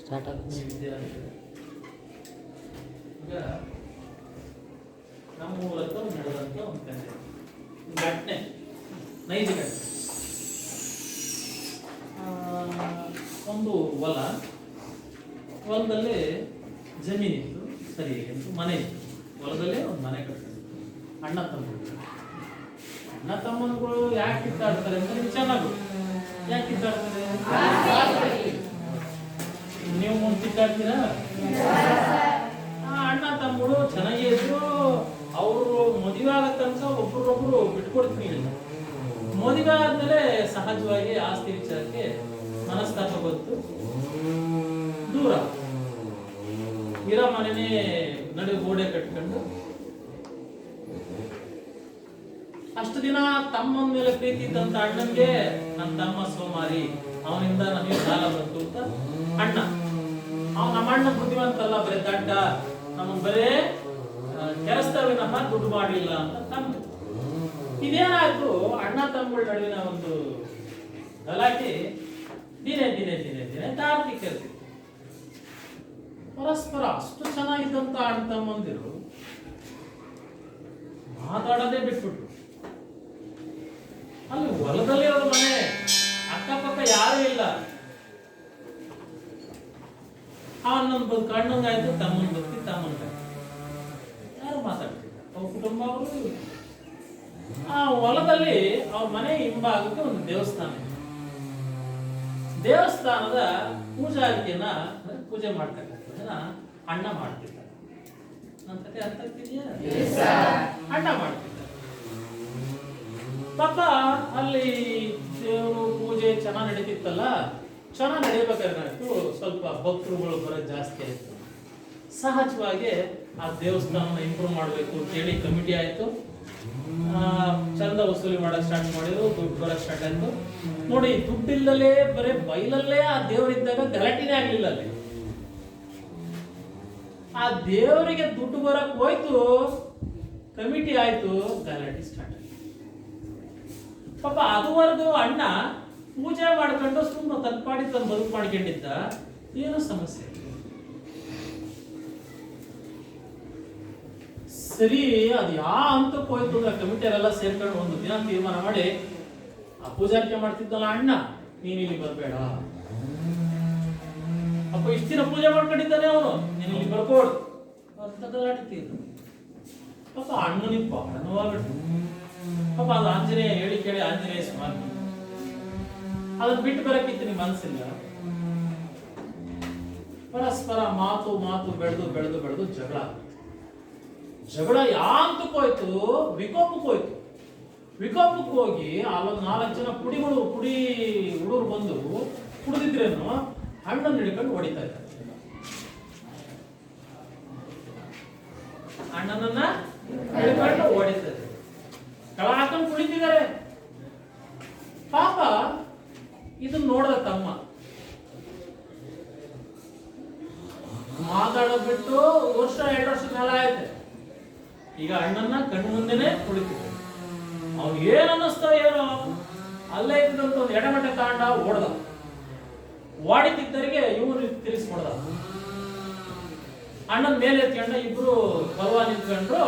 Start ಆಗುತ್ತೆ. ವಿದ್ಯಾರ್ಥಿ ಈಗ ನಮ್ಮ ಮೂಲಕ ನಡೆದಂತ ಒಂದು ಕಥೆ, ಘಟನೆ, ನೈಜ ಘಟನೆ. ಒಂದು ಹೊಲದಲ್ಲಿ ಜಮೀನಿತ್ತು, ಸರಿ ಅಂತ ಮನೆ ಇತ್ತು. ಹೊಲದಲ್ಲೇ ಒಂದು ಮನೆ ಕಟ್ಟಿದ್ರು ಅಣ್ಣ ತಮ್ಮಂಗಳು. ಯಾಕೆ ಕಿತ್ತಾಡ್ತಾರೆ ಅಂದ್ರೆ ಚೆನ್ನಾಗಿ ಯಾಕೆ ಕಿತ್ತಾಡ್ತಾರೆ? ನೀವು ಮುಂದೆ ಕಿತ್ತಾಡ್ತೀರಾ? ಅಣ್ಣ ತಮ್ಮಗಳು ಚೆನ್ನಾಗೇ ಇದ್ರು. ಅವರು ಮದುವೆ ಆಗೋ ತನಕ ಒಬ್ರೊಬ್ರು ಬಿಟ್ಕೊಡ್ತೀನಿ. ಮದುವೆ ಆದ್ಮೇಲೆ ಸಹಜವಾಗಿ ಆಸ್ತಿ ವಿಚಾರಕ್ಕೆ ಮನಸ್ತಾಪ ಬಂತು, ದೂರ ಇರೋ ಮನೆನೇ ನಡುವೆ ಗೋಡೆ ಕಟ್ಕೊಂಡು ಅಷ್ಟು ದಿನ ತಮ್ಮನ ಮೇಲೆ ಪ್ರೀತಿ ಇದ್ದಂತ ಅಣ್ಣನ್ಗೆ ನನ್ನ ತಮ್ಮ ಸೋಮಾರಿ, ಅವನಿಂದ ನಮಗೆ ಸಾಲ ಬಂತು ಅಂತ ಅಣ್ಣ. ನಮ್ಮ ಅಣ್ಣ ಬುದ್ಧಿವಂತಲ್ಲ, ಬರೀ ದಡ್ಡ, ನಮಗ್ ಬರೇ ಕೆಲಸದವೇ ನಮ್ಮ ದುಡ್ಡು ಮಾಡಿಲ್ಲ ಅಂತ ತಮ್ಮ. ಇದೇನಾಯ್ತು, ಅಣ್ಣ ತಮ್ಮಗಳ ನಡುವಿನ ಒಂದು ಗಲಾಟೆ ದಿನೇ ದಿನೇ ದಿನೇ ದಿನೇ ತಾರ್ಕಿಕ ಪರಸ್ಪರ. ಅಷ್ಟು ಚೆನ್ನಾಗಿದ್ದಂತ ಅಣ್ಣ ತಮ್ಮಂದಿರು ಮಾತಾಡೋದೇ ಬಿಟ್ಬಿಟ್ರು. ಅಲ್ಲಿ ಹೊಲದಲ್ಲಿ ಇರೋದು ಮನೆ, ಅಕ್ಕಪಕ್ಕ ಯಾರು ಇಲ್ಲ. ಅಣ್ಣನ ಬದುಕು ಅಣ್ಣಂಗಾಯ್ತು, ತಮ್ಮನ ಬದುಕಿ ತಮ್ಮಂಗಾಯ್ತು. ಯಾರು ಮಾತಾಡ್ತಿಲ್ಲ, ಅವ್ರ ಕುಟುಂಬ ಅವರು. ಆ ಹೊಲದಲ್ಲಿ ಅವ್ರ ಮನೆ ಹಿಂಭಾಗಕ್ಕೆ ಒಂದು ದೇವಸ್ಥಾನ ಇದೆ. ದೇವಸ್ಥಾನದ ಪೂಜಾರಿಕೆಯನ್ನ ಪೂಜೆ ಮಾಡ್ತಕ್ಕಂಥದ್ದನ್ನ ಅಣ್ಣ ಮಾಡ್ತಿದ್ದಾರೆ. ನನ್ನ ಕತೆ ಅರ್ಥ ಆಗ್ತಿದ್ಯಾ? ಅಣ್ಣ ಮಾಡ್ತಿದ್ದಾರೆ. ಪಾಪ ಅಲ್ಲಿ ದೇವರು ಪೂಜೆ ಚೆನ್ನಾಗಿ ನಡೀತಿತ್ತಲ್ಲ, ಚೆನ್ನಾಗಿ ನಡೀಬೇಕಾಯ್ತು. ಸ್ವಲ್ಪ ಭಕ್ತರುಗಳು ಬರೋದು ಜಾಸ್ತಿ ಆಯ್ತು. ಸಹಜವಾಗಿ ಆ ದೇವಸ್ಥಾನ ಇಂಪ್ರೂವ್ ಮಾಡಬೇಕು ಅಂತೇಳಿ ಕಮಿಟಿ ಆಯ್ತು. ಚಂದ ವಸೂಲಿ ಮಾಡಕ್ ಸ್ಟಾರ್ಟ್ ಮಾಡಿದ್ರು, ದುಡ್ಡು ಬರಕ್ ಸ್ಟಾರ್ಟ್ ಆಯ್ತು. ನೋಡಿ, ದುಡ್ಡಿಲ್ಲಲೇ ಬರೇ ಬೈಲಲ್ಲೇ ಆ ದೇವರಿದ್ದಾಗ ಗಲಾಟಿನೇ ಆಗ್ಲಿಲ್ಲ. ಅಲ್ಲಿ ಆ ದೇವರಿಗೆ ದುಡ್ಡು ಬರಕ್ ಹೋಯ್ತು, ಕಮಿಟಿ ಆಯ್ತು, ಗಲಾಟೆ ಸ್ಟಾರ್ಟ್ ಆಯ್ತು. ಪಾಪ ಅದುವರೆಗೂ ಅಣ್ಣ ಪೂಜೆ ಮಾಡ್ಕೊಂಡು ಸುಮ್ಮನೆ ತನ್ಪಾಡಿ ತನ್ನ ಬದುಕು ಮಾಡ್ಕೊಂಡಿದ್ದ, ಏನೋ ಸಮಸ್ಯೆ. ಸರಿ, ಅದು ಯಾ ಹಂತಕ್ಕೆ ಹೋಯ್ತು ಅಂದ್ರೆ ಕಮಿಟಿಯರೆಲ್ಲ ಸೇರ್ಕೊಂಡು ಒಂದು ದಿನ ತೀರ್ಮಾನ ಮಾಡಿ, ಆ ಪೂಜಾರಿಕೆ ಮಾಡ್ತಿದ್ದಲ್ಲ ಅಣ್ಣ, ನೀನ್ ಇಲ್ಲಿ ಬರ್ಬೇಡ. ಅಪ್ಪ ಇಷ್ಟ ದಿನ ಪೂಜೆ ಮಾಡ್ಕೊಂಡಿದ್ದಾನೆ ಅವನು, ನೀನ್ ಇಲ್ಲಿ ಬರ್ಬೋಡು ಅಂತ ಗಲಾಟಿದ್ರು. ಪಾಪ ಅಣ್ಣನಿಗೆ ಬಹಳ ನೋವಾಗ್ಬಿಟ್ಟು. ಪಾಪ ಅದು ಆಂಜನೇಯ ಹೇಳಿ ಕೇಳಿ ಆಂಜನೇಯ ಸ್ವಾಮಿ ಅದನ್ನ ಬಿಟ್ಟು ಬರಕ್ಕಿತ್ತು ನಿಮ್ ಮನಸ್ಸಿಲ್ಲ. ಪರಸ್ಪರ ಮಾತು ಮಾತು ಬೆಳೆದು ಬೆಳೆದು ಬೆಳೆದು ಜಗಳ ಯಾಂತಕ್ಕೆ ಹೋಯ್ತು, ವಿಕೋಪಕ್ಕೆ ಹೋಯ್ತು. ವಿಕೋಪಕ್ಕೆ ಹೋಗಿ ಅಲ್ಲೊಂದು 4 ಜನ ಕುಡಿ ಹುಡುಗರು ಬಂದು ಕುಡಿದಿದ್ರೇನು ಹಣ್ಣನ್ನು ಹಿಡ್ಕೊಂಡು ಹೊಡಿತಾ ಇದ್ದಾರೆ. ಅಣ್ಣನನ್ನ ಹಿಡ್ಕೊಂಡು ಹೊಡಿತಾ ಇದ್ದಾರೆ, ಕಳ ಹಾಕೊಂಡು ಕುಳಿತಿದ್ದಾರೆ. ಪಾಪ ಇದನ್ನ ನೋಡ್ದ ತಮ್ಮ, ಮಾತಾಡೋದ್ ಬಿಟ್ಟು ವರ್ಷ 2 ವರ್ಷದ ಮೇಲೆ ಆಯ್ತು. ಈಗ ಅಣ್ಣನ್ನ ಕಣ್ಣು ಮುಂದೆನೆ ಕುಳಿತಿದ್ದ. ಅವ್ನು ಏನ್ ಅನ್ನಿಸ್ತಾ ಏನೋ, ಅಲ್ಲೇ ಇದ್ದಂತ ಒಂದು ಎಡಮಟ್ಟೆ ತಾಂಡ ಓಡ್ದ. ವಾಡಿತಿದ್ದರಿಗೆ ಇವ್ರು ತಿರ್ಸ್ಕೊಡ್ದ. ಅಣ್ಣನ ಮೇಲೆ ಎತ್ಕೊಂಡ ಇಬ್ರು ಪರ್ವ ನಿಂತ್ಕೊಂಡ್ರು,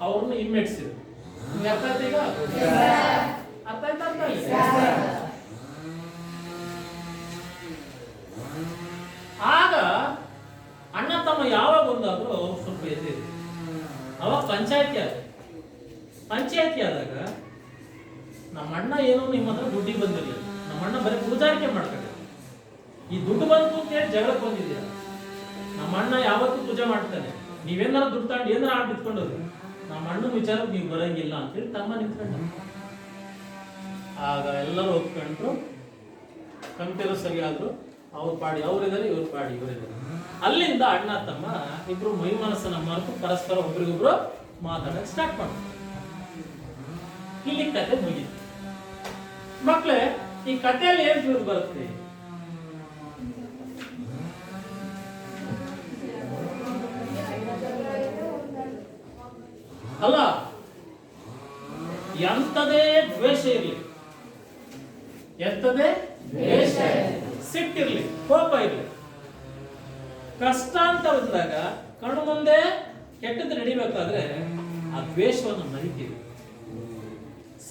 ಅವ್ರನ್ನ ಹಿಮ್ಮೆಟ್ಸಿದ್ರು. ಅರ್ಥ ಆಯ್ತು? ಈಗ ಅರ್ಥ ಆಯ್ತಾ? ಆಗ ಅಣ್ಣ ತಮ್ಮ ಯಾವಾಗ ಒಂದಾದ್ರು ಸ್ವಲ್ಪ ಎದ್ದಿದ್ರು. ಅವಾಗ ಪಂಚಾಯತಿ ಆದಾಗ ನಮ್ಮ ಅಣ್ಣ ಏನೋ ನಿಮ್ಮ ಹತ್ರ ದುಡ್ಡಿಗೆ ಬಂದಿರಲಿಲ್ಲ. ನಮ್ಮ ಅಣ್ಣ ಬರೀ ಪೂಜಾರಿಕೆ ಮಾಡ್ತಾರೆ. ಈ ದುಡ್ಡು ಬಂತು ಅಂತ ಹೇಳಿ ಜಗಳಕ್ಕೆ ಬಂದಿದ್ದೀರ. ನಮ್ಮ ಅಣ್ಣ ಯಾವತ್ತೂ ಪೂಜೆ ಮಾಡ್ತಾನೆ, ನೀವೇನಾರ ದುಡ್ಡು ತಗೊಂಡು ಏನಾರ ಆಟ ಇಟ್ಕೊಂಡೋದು, ನಮ್ಮ ಅಣ್ಣನ ವಿಚಾರಕ್ಕೆ ನೀವು ಬರಂಗಿಲ್ಲ ಅಂತೇಳಿ ತಮ್ಮ ನಿಂತ್ಕೊಂಡ. ಆಗ ಎಲ್ಲರೂ ಒಪ್ಕೊಂಡ್ರು, ಕಂಪೆರು ಸರಿ ಆದ್ರು. ಅವ್ರ ಪಾಡಿ ಅವರಿದ್ದಾರೆ, ಇವ್ರ ಪಾಡಿ ಇವರಿದ್ದಾರೆ. ಅಲ್ಲಿಂದ ಅಣ್ಣ ತಮ್ಮ ಇಬ್ರು ಮೈ ಮನಸ್ಸನ್ನ ಮರೆತು ಪರಸ್ಪರ ಒಬ್ರಿಗೊಬ್ರು ಮಾತಾಡಕ್ ಸ್ಟಾರ್ಟ್ ಮಾಡ್ತಾರೆ. ಇಲ್ಲಿ ಕತೆ ಮುಗಿತು. ಮಕ್ಳೇ, ಈ ಕಥೆಯಲ್ಲಿ ಏನ್ ತಿಳಿದು ಬರುತ್ತೆ? ಅಲ್ಲ, ಎಂತದೇ ದ್ವೇಷ ಇರ್ಲಿ, ಎಂತದೇ ದ್ವೇಷ, ಸಿಟ್ಟಿರ್ಲಿ, ಕೋಪ ಇರ್ಲಿ, ಕಷ್ಟ ಅಂತ ಬಂದಾಗ ಕಣ್ಣು ಮುಂದೆ ಕೆಟ್ಟದ್ದು ನಡಿಬೇಕಾದ್ರೆ ಆ ದ್ವೇಷವನ್ನು ಮರಿತೀವಿ,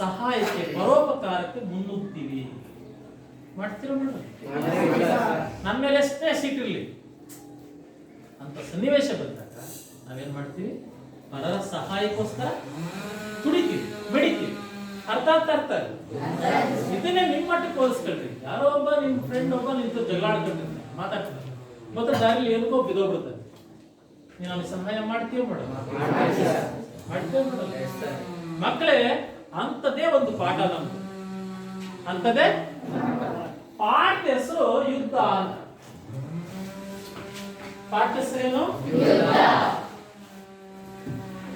ಸಹಾಯಕ್ಕೆ ಪರೋಪಕಾರಕ್ಕೆ ಮುನ್ನುಗ್ತೀವಿ. ಮಾಡ್ತೀರ ಮೇಡಮ್? ನನ್ನ ಮೇಲೆ ಎಷ್ಟೇ ಸಿಟ್ಟಿರ್ಲಿ ಅಂತ ಸನ್ನಿವೇಶ ಬಂದಾಗ ನಾವೇನ್ ಮಾಡ್ತೀವಿ? ಪರರ ಸಹಾಯಕ್ಕೋಸ್ಕರ ತುಡಿತೀವಿ, ಬೆಳಿತೀವಿ. ಅರ್ಥ ಇದನ್ನೇ ನಿಮ್ಮ ಮಟ್ಟಕ್ಕೆ ಹೋಲಿಸ್ಕೊಳ್ರಿ. ಯಾರೋ ಒಬ್ಬ ನಿಮ್ ಫ್ರೆಂಡ್ ಒಬ್ಬ ನಿಂತು ಜಗಳಾಡ್ಕೊಂಡಿರ್ತಾನೆ, ಮಾತಾಡ್ತಾರೆ, ಮತ್ತೆ ದಾರಿಲಿ ಏನಕ್ಕೋ ಬಿದ್ದೋಗ್ಬಿಡ್ತಾನೆ. ನೀನು ಅವ್ನಿಗೆ ಸಹಾಯ ಮಾಡ್ತೀವಿ ಮೇಡಮ್? ಮಾಡ್ತೀವಿ ಮೇಡಮ್. ಮಕ್ಕಳೇ, ಅಂಥದ್ದೇ ಒಂದು ಪಾಠ ನಮ್ದು. ಅಂಥದ್ದೇ ಪಾಠದ ಹೆಸರು ಯುದ್ಧ ಅಂತ. ಪಾಠ ಹೆಸರೇನು?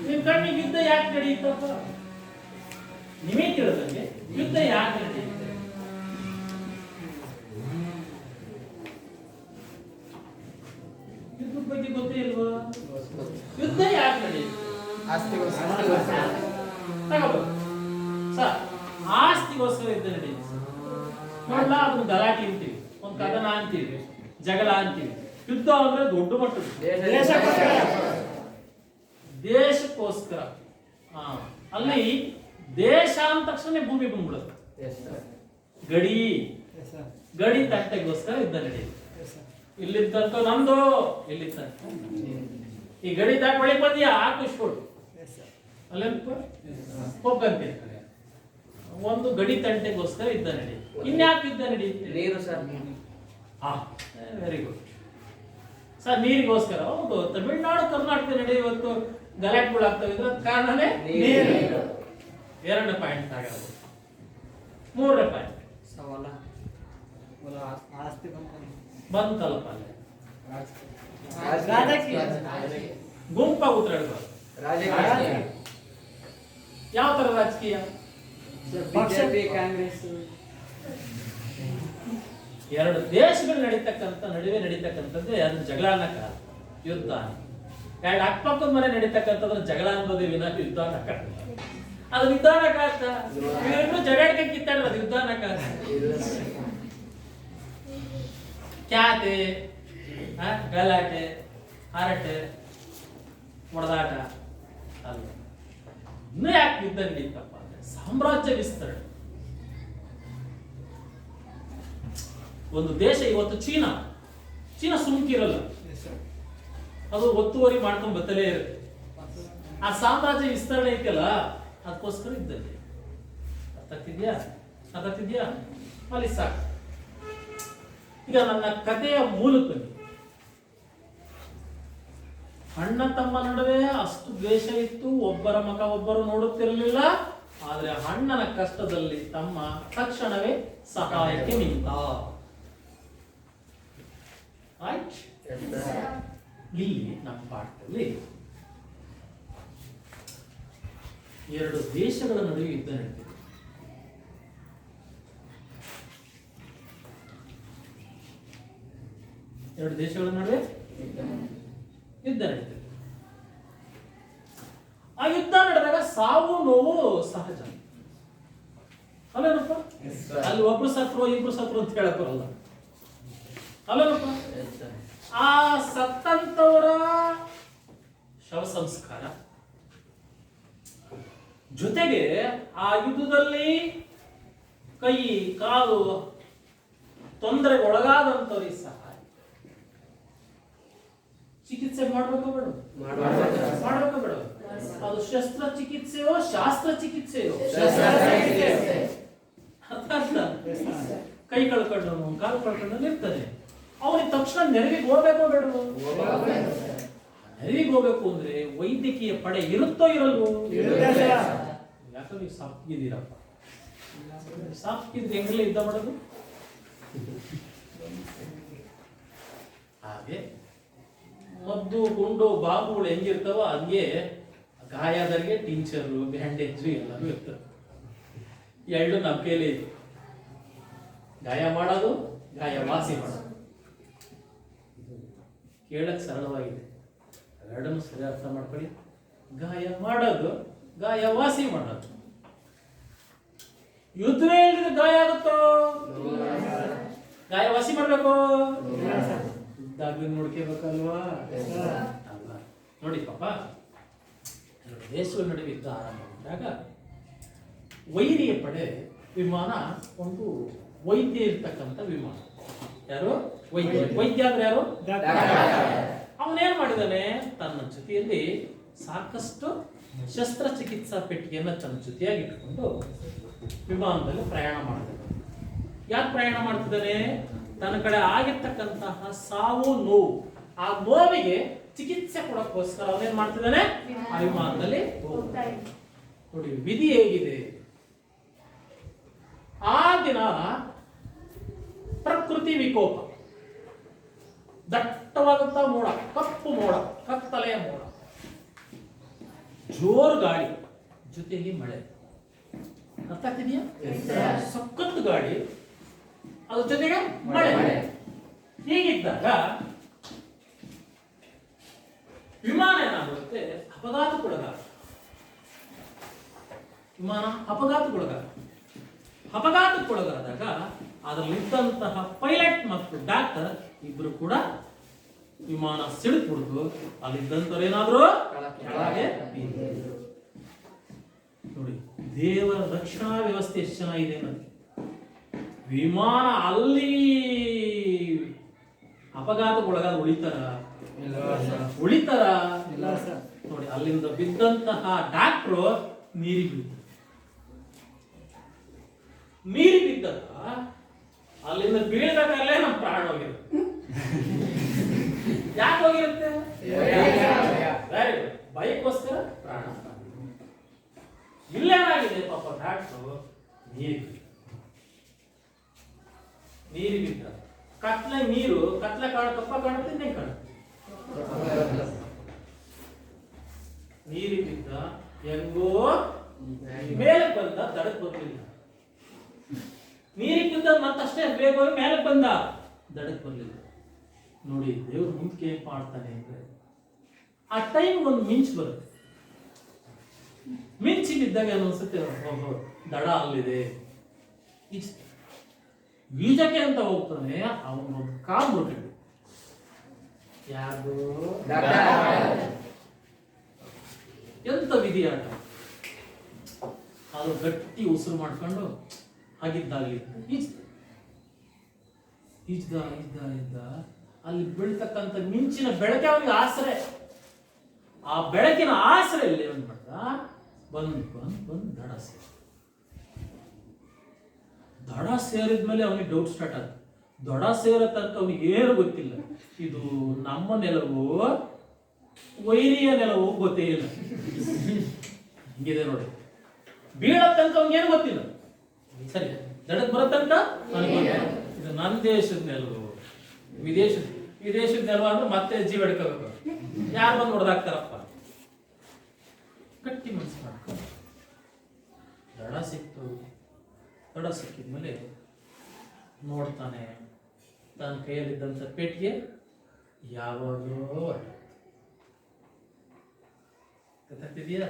ನಿಮ್ ಕಣ್ಣಿಗೆ ಯುದ್ಧ ಯಾಕೆ ನಡೆಯುತ್ತಪ್ಪ? ನಿಮೇ ಕೇಳಿದಂಗೆ ಯುದ್ಧ ಯಾಕೆ ನಡೆಯುತ್ತೆ? ಯುದ್ಧದ ಬಗ್ಗೆ ಗೊತ್ತೇ ಇಲ್ವಾ? ಯುದ್ಧ ಯಾಕೆ ನಡೆಯುತ್ತೆ? ಆಸ್ತಿಗೋಸ್ಕರ ಯುದ್ಧ ನಡೆಯುತ್ತೆ. ನೋಡ್ಲಾ, ಅದನ್ನ ಗಲಾಟೆ ಅಂತೀವಿ, ಒಂದು ಕದನ ಅಂತೀವಿ, ಜಗಳ ಅಂತೀವಿ. ಯುದ್ಧ ಅಂದ್ರೆ ದೊಡ್ಡ ಮಟ್ಟದ ದೇಶಕ್ಕೋಸ್ಕರ. ಅಲ್ಲಿ ದೇಶ ಅಂದ ತಕ್ಷಣ ಭೂಮಿ ಬಂದ್ಬಿಡುತ್ತೆ. ಗಡಿ ತಟ್ಟೆಗೋಸ್ಕರ ಯುದ್ಧ ನಡೆಯುತ್ತೆ. ಇಲ್ಲಿದ್ದಂತ ನಮ್ದು, ಇಲ್ಲಿದ್ದಂತ ಈ ಗಡಿ ದಾಟ್ ಬಳಿ ಬಂದಿಯಾ ಹಾಕಿಸ್ಕೊಡು ಅಲ್ಲೇ ಹೋಗಂತಿರ್ತಾರೆ. ಒಂದು ಗಡಿ ತಂಟೆಗೋಸ್ಕರ ಯುದ್ಧ ನಡೆಯುತ್ತೆ. ಇನ್ಯಾಕೆ ಯುದ್ಧ ನಡೆಯುತ್ತೆ? ನೀರು ಸರ್. Very good sir. ನೀರಿಗೋಸ್ಕರ. ಹೌದು, ತಮಿಳುನಾಡು ಕರ್ನಾಟಕ ನಡೆಯುವ ಇವತ್ತು ಗಲಾಟೆಗಳಾಗ್ತವೆ. ಇದ್ರ ಕಾರಣನೇ ನೀರು. 2 ಪಾಯಿಂಟ್ ಆಗೋದು. 3 ಪಾಯಿಂಟ್ ಬಂತಲ್ಲಪ್ಪ ಅಲ್ಲೇ ಗುಂಪಾಗಿ ಉತ್ತರಾಡ್ಬಾರ್ದು. ಯಾವ ತರ ರಾಜಕೀಯ? ಕಾಂಗ್ರೆಸ್. 2 ದೇಶಗಳು ನಡುವೆ ನಡೀತಕ್ಕಂಥದ್ದು ಅದನ್ನ ಜಗಳ ಅನ್ನಕ, ಯುದ್ಧ. 2 ಅಕ್ಕಪಕ್ಕದ ಮನೆ ನಡೀತಕ್ಕಂಥದ್ರ ಜಗಳ ಅನ್ಬೋದೇ ವಿನ ಯುದ್ಧ ಅನ್ನಕ. ಅದು ಯುದ್ಧ ಅನ್ನಕ. ಇವೆರಡು ಜಗಾಡಿಕೆ ಕಿತ್ತಾಡ್ರೆ ಅದು ಯುದ್ಧ ಅನ್ನಕ. ಖ್ಯಾತೆ, ಗಲಾಟೆ, ಹರಟೆ, ಹೊಡೆದಾಟ ಅಲ್ಲ. ಇನ್ನು ಯಾಕೆ ಯುದ್ಧ ನಡೀತಪ್ಪ ಅಂದ್ರೆ ಸಾಮ್ರಾಜ್ಯ ವಿಸ್ತರಣೆ. ಒಂದು ದೇಶ ಇವತ್ತು ಚೀನಾ ಸುಮ್ಕಿರಲ್ಲ, ಅದು ಒತ್ತುವರಿ ಮಾಡ್ಕೊಂಡು ಬತ್ತಲೇ ಇರುತ್ತೆ. ಆ ಸಾಮ್ರಾಜ್ಯ ವಿಸ್ತರಣೆ ಐತಲ್ಲ, ಅದಕ್ಕೋಸ್ಕರ ಇದ್ದಲ್ಲಿ. ಅರ್ಥ ಆಗ್ತಿದ್ಯಾ? ಅಲ್ಲಿ ಸಾಕು. ಈಗ ನನ್ನ ಕಥೆಯ ಮೂಲಕ ಅಣ್ಣ ತಮ್ಮ ನಡುವೆ ಅಷ್ಟು ದ್ವೇಷ ಇತ್ತು, ಒಬ್ಬರ ಮುಖ ಒಬ್ಬರು ನೋಡುತ್ತಿರಲಿಲ್ಲ. ಆದ್ರೆ ಅಣ್ಣನ ಕಷ್ಟದಲ್ಲಿ ತಮ್ಮ ತಕ್ಷಣವೇ ಸಹಾಯಕ್ಕೆ ನಿಂತ. ಇಲ್ಲಿ ನಮ್ಮ ಪಾಠದಲ್ಲಿ 2 ದೇಶಗಳ ನಡುವೆ ಯುದ್ಧ ನಡೆದಿದೆ. ಎರಡು ದೇಶಗಳ ನಡುವೆ ಯುದ್ಧ ನಡೀತದೆ. ಆ ಯುದ್ಧ ನಡೆದಾಗ ಸಾವು ನೋವು ಸಹಜ ಅಲ್ಲೇನಪ್ಪ? ಅಲ್ಲಿ ಒಬ್ರು ಸತ್ರು ಇಬ್ರು ಸತ್ರು ಅಂತ ಹೇಳಕ್ ಬರಲ್ಲ ಅಲ್ಲೇನಪ್ಪ? ಆ ಸತ್ತಂತವರ ಶವ ಸಂಸ್ಕಾರ ಜೊತೆಗೆ ಆ ಯುದ್ಧದಲ್ಲಿ ಕೈ ಕಾಲು ತೊಂದರೆಗೆ ಒಳಗಾದಂತವರಿಗೆ ಸಹಾಯ ಚಿಕಿತ್ಸೆ ಮಾಡ್ಬೇಕ ಬೇಡ? ಮಾಡ್ಬೇಕ ಬೇಡ? ಅದು ಶಸ್ತ್ರಚಿಕಿತ್ಸೆಯೋ ಶಾಸ್ತ್ರ ಚಿಕಿತ್ಸೆಯೋ? ಕೈ ಕಳ್ಕೊಂಡು ಕಾಲು ಕಳ್ಕೊಂಡು ಇರ್ತಾನೆ, ಅವನಿಗೆ ತಕ್ಷಣ ನೆರವಿಗೆ ಹೋಗ್ಬೇಕೋ ಬೇಡ? ನೆರವಿಗೆ ಹೋಗ್ಬೇಕು ಅಂದ್ರೆ ವೈದ್ಯಕೀಯ ಪಡೆ ಇರುತ್ತೋ ಇರಲ್ವೋ? ಯಾಕಂದ್ರೆ ನೀವು ಸಾಪ್ಗಿದ್ದೀರಪ್ಪ. ಸಾಪ್ಗಿದ್ರೆ ಹೆಂಗಲೇ ಯುದ್ಧ ಮಾಡೋದು? ಹಾಗೆ ಮದ್ದು ಗುಂಡು ಬಾಬುಗಳು ಹೆಂಗಿರ್ತಾವ ಹಂಗೆ ಗಾಯದರಿಗೆ ಟಿಂಚರು ಬ್ಯಾಂಡೇಜು ಎಲ್ಲರೂ ಇರ್ತವೆ. ಎರಡು ನಮ್ಮ ಕೈಲೇ ಇದೆ, ಗಾಯ ಮಾಡೋದು, ಗಾಯ ವಾಸಿ ಮಾಡೋದು. ಕೇಳಕ್ ಸರಳವಾಗಿದೆ, ಎರಡನ್ನು ಸರಿ ಅರ್ಥ ಮಾಡ್ಕೊಳ್ಳಿ. ಗಾಯ ಮಾಡೋದು, ಗಾಯ ವಾಸಿ ಮಾಡೋದು. ಯುದ್ಧವೇ ಇಲ್ಲದ ಗಾಯ ಆಗುತ್ತೋ? ಗಾಯ ವಾಸಿ ಮಾಡ್ಬೇಕು. ಇದ್ದಾಗ್ಲೂ ನೋಡ್ಕೋಬೇಕಲ್ವಾ ಅಲ್ವಾ? ನೋಡಿ ಪಾಪ, ಎರಡು ದೇಶಗಳ ನಡುವೆ ಯುದ್ಧ ಆರಂಭಗೊಂಡಾಗ ವೈರಿಯ ಪಡೆ ವಿಮಾನ ಒಂದು ವೈದ್ಯ ಇರ್ತಕ್ಕಂಥ ವಿಮಾನ. ಯಾರು? ವೈದ್ಯ. ವೈದ್ಯ ಅಂದ್ರೆ ಯಾರು? ಅವನೇನ್ ಮಾಡಿದಾನೆ, ತನ್ನ ಜೊತೆಯಲ್ಲಿ ಸಾಕಷ್ಟು ಶಸ್ತ್ರಚಿಕಿತ್ಸಾ ಪೆಟ್ಟಿಗೆಯನ್ನ ತನ್ನ ಜೊತೆಯಾಗಿ ಇಟ್ಕೊಂಡು ವಿಮಾನದಲ್ಲಿ ಪ್ರಯಾಣ ಮಾಡ್ತಿದ್ದಾನೆ. ಯಾಕೆ ಪ್ರಯಾಣ ಮಾಡ್ತಿದ್ದಾನೆ? ತನ್ನ ಕಡೆ ಆಗಿರ್ತಕ್ಕಂತಹ ಸಾವು ನೋವು, ಆ ನೋವಿಗೆ ಚಿಕಿತ್ಸೆ ಕೊಡೋಕ್ಕೋಸ್ಕರ ಅವನೇನ್ ಮಾಡ್ತಿದ್ದಾನೆ, ಆ ವಿಮಾನದಲ್ಲಿ ಹೋಗ್ತಾನೆ. ನೋಡಿ ವಿಧಿ ಹೇಗಿದೆ. ಆ ದಿನ ಪ್ರಕೃತಿ ವಿಕೋಪ, ದಟ್ಟವಾದಂತ ಮೋಡ, ಕಪ್ಪು ಮೋಡ, ಕತ್ತಲೆಯ ಮೋಡ, ಜೋರು ಗಾಳಿ, ಜೊತೆಗೆ ಮಳೆ. ಅರ್ಥ ಆಗ್ತಿದೆಯಾ? ಸಖತ್ ಗಾಳಿ, ಅದ್ರ ಜೊತೆಗೆ ಮಳೆ. ಹೀಗಿದ್ದಾಗ ವಿಮಾನ ಏನಾಗುತ್ತೆ, ಅಪಘಾತಕ್ಕೊಳಗಾಗ. ವಿಮಾನ ಅಪಘಾತಕ್ಕೊಳಗಾದಾಗ ಅದರಲ್ಲಿದ್ದಂತಹ ಪೈಲಟ್ ಮತ್ತು ಡಾಕ್ಟರ್ ಇಬ್ರು ಕೂಡ ವಿಮಾನ ಸಿಡಿದ್ಬಿಡ್ತು. ಅಲ್ಲಿದ್ದಂಥವ್ರು ಏನಾದ್ರು ಕೆಳಗೆ ಬಿದ್ರು. ನೋಡಿ ದೇವರ ರಕ್ಷಣಾ ವ್ಯವಸ್ಥೆ ಎಷ್ಟು ಚೆನ್ನಾಗಿದೆ ಅನ್ನೋದು. ವಿಮಾನ ಅಲ್ಲಿ ಅಪಘಾತಕ್ಕೊಳಗಾದ ಉಳಿತಾರ? ನೋಡಿ ಅಲ್ಲಿಂದ ಬಿದ್ದಂತಹ ಡಾಕ್ಟ್ರು ನೀರಿಗೆ ಬಿದ್ದಾಗ ಅಲ್ಲಿಂದ ಬೀಳ್ಬೇಕಾಗಲೇ ನಮ್ಮ ಪ್ರಾಣ ಹೋಗಿರುತ್ತೆ. ಯಾಕೆ ಹೋಗಿರುತ್ತೆ? ಬೈಕ್ಗೋಸ್ಕರ ಪ್ರಾಣ. ಇಲ್ಲೇನಾಗಿದೆ ಪಾಪ, ಡಾಕ್ಟ್ರು ನೀರಿಗೆ ಬಿದ್ದ. ಕತ್ಲೆ ನೀರು, ಕತ್ಲೆ ಕಪ್ಪ ಕಾಣುತ್ತೆ, ಇನ್ನೇನ್ ಕಾಣುತ್ತೆ? ನೀರಿಗೆ ಬಿದ್ದ, ಹೆಂಗೋ ಮೇಲೆ ಬಂದ, ದಡಕ್ ಬರ್ಲಿಲ್ಲ. ನೀರಿಗೆ ಬಿದ್ದ ಮತ್ತಷ್ಟೇ ಬೇಗ ಮೇಲೆ ಬಂದ, ದಡಕ್ ಬರ್ಲಿಲ್ಲ. ನೋಡಿ ದೇವ್ರು ಮುಂದಕ್ಕೆ ಏನ್ ಮಾಡ್ತಾನೆ ಅಂದ್ರೆ, ಆ ಟೈಮ್ ಒಂದು ಮಿಂಚ್ ಬರುತ್ತೆ. ಮಿಂಚಿ ಬಿದ್ದಾಗ ಅನ್ಸುತ್ತೆ, ದಡ ಅಲ್ಲಿದೆ, ಈಜಕ್ಕೆ ಅಂತ ಹೋಗ್ತಾನೆ. ಅವನು ಕಾಲು ಮುರಿದು, ಯಾರು? ಎಂತ ವಿಧಿಯಾಟ. ಅದು ಗಟ್ಟಿ ಉಸಿರು ಮಾಡ್ಕೊಂಡು ಹಾಗಿದ್ದಾಗಲಿ ಈಜ್ದ ಅಲ್ಲಿ ಬೀಳ್ತಕ್ಕಂಥ ಮಿಂಚಿನ ಬೆಳಕೆ ಅವನಿಗೆ ಆಸರೆ. ಆ ಬೆಳಕಿನ ಆಸರೆಯಲ್ಲಿ ಏನ್ ಮಾಡ್ದ, ಬಂದ್ ದಡ ಸೇರಿದ್ಮೇಲೆ ಅವನಿಗೆ ಡೌಟ್ ಸ್ಟಾರ್ಟ್ ಆದ. ದಡ ಸೇರೋ ತನಕ ಅವನಿಗೆ ಏನು ಗೊತ್ತಿಲ್ಲ, ಇದು ನಮ್ಮ ನೆಲವು ವೈರಿಯ ನೆಲವು ಗೊತ್ತೇ ಇಲ್ಲ. ಹಿಂಗಿದೆ ನೋಡಿ. ಬೀಳೋ ತನಕ ಅವನಿಗೇನು ಗೊತ್ತಿಲ್ಲ. ಸರಿ, ದಡಕ್ ಬರೋ ತನಕ ಇದು ನನ್ನ ದೇಶದ ನೆಲವು, ವಿದೇಶದ ನೆಲವು ಅಂದ್ರೆ ಮತ್ತೆ ಜೀವ ಹಿಡ್ಕೋಬೇಕು. ಯಾರು ಬಂದು ಹೊಡೆದಾಕ್ತಾರಪ್ಪ? ಗಟ್ಟಿ ಮನಸ್ಸು ಮಾಡ್ಕೊಂಡು ದಡ ಸಿಕ್ತು. ದಡ ಸಿಕ್ಕಿದ್ಮೇಲೆ ನೋಡ್ತಾನೆ, ತನ್ನ ಕೈಯಲ್ಲಿದ್ದಂಥ ಪೆಟ್ಟಿಗೆ ಯಾವಾಗಲೂ ಗೊತ್ತಾಗ್ತಿದೆಯಾ?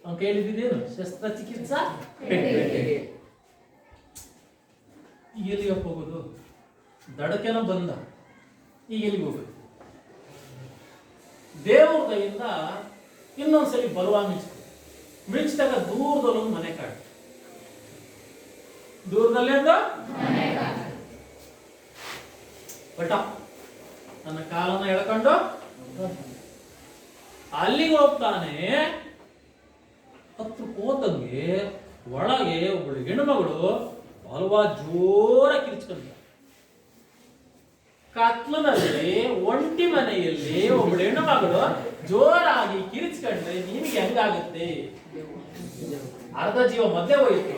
ಅವನ ಕೈಯಲ್ಲಿದ್ದೇನು? ಶಸ್ತ್ರಚಿಕಿತ್ಸಾ ಪೆಟ್ಟಿಗೆ. ಈಗ ಎಲ್ಲಿಗೆ ಹೋಗೋದು? ದಡಕೆನ ಬಂದ, ಈಗ ಎಲ್ಲಿಗೆ ಹೋಗೋದು? ದೇವ್ರ ಕೈಯಿಂದ ಇನ್ನೊಂದ್ಸಲಿ ಬರುವಾಗ ಮಿಂಚಿದಾಗ ದೂರದಲ್ಲೊಂದು ಮನೆ ಕಾಡು, ದೂರದಲ್ಲೇ ಬಟ ನನ್ನ ಕಾಲನ್ನ ಎಳ್ಕೊಂಡು ಅಲ್ಲಿಗೆ ಹೋಗ್ತಾನೆ. ಹತ್ತು ಹೋದಂಗೆ ಒಳಗೆ ಒಬ್ಬಳು ಹೆಣ್ಣುಮಗಳು ಹಲ್ವಾ ಜೋರ ಕಿರ್ಚ್ಕೊಂಡ. ಕತ್ಲನಲ್ಲಿ ಒಂಟಿ ಮನೆಯಲ್ಲಿ ಒಬ್ಬಳು ಹೆಣ್ಣುಮಗಳು ಜೋರಾಗಿ ಕಿರ್ಚ್ಕೊಂಡ್ರೆ ನಿಮಗೆ ಹೆಂಗಾಗುತ್ತೆ? ಅರ್ಧ ಜೀವ ಮಧ್ಯೆ ಹೋಯ್ತು.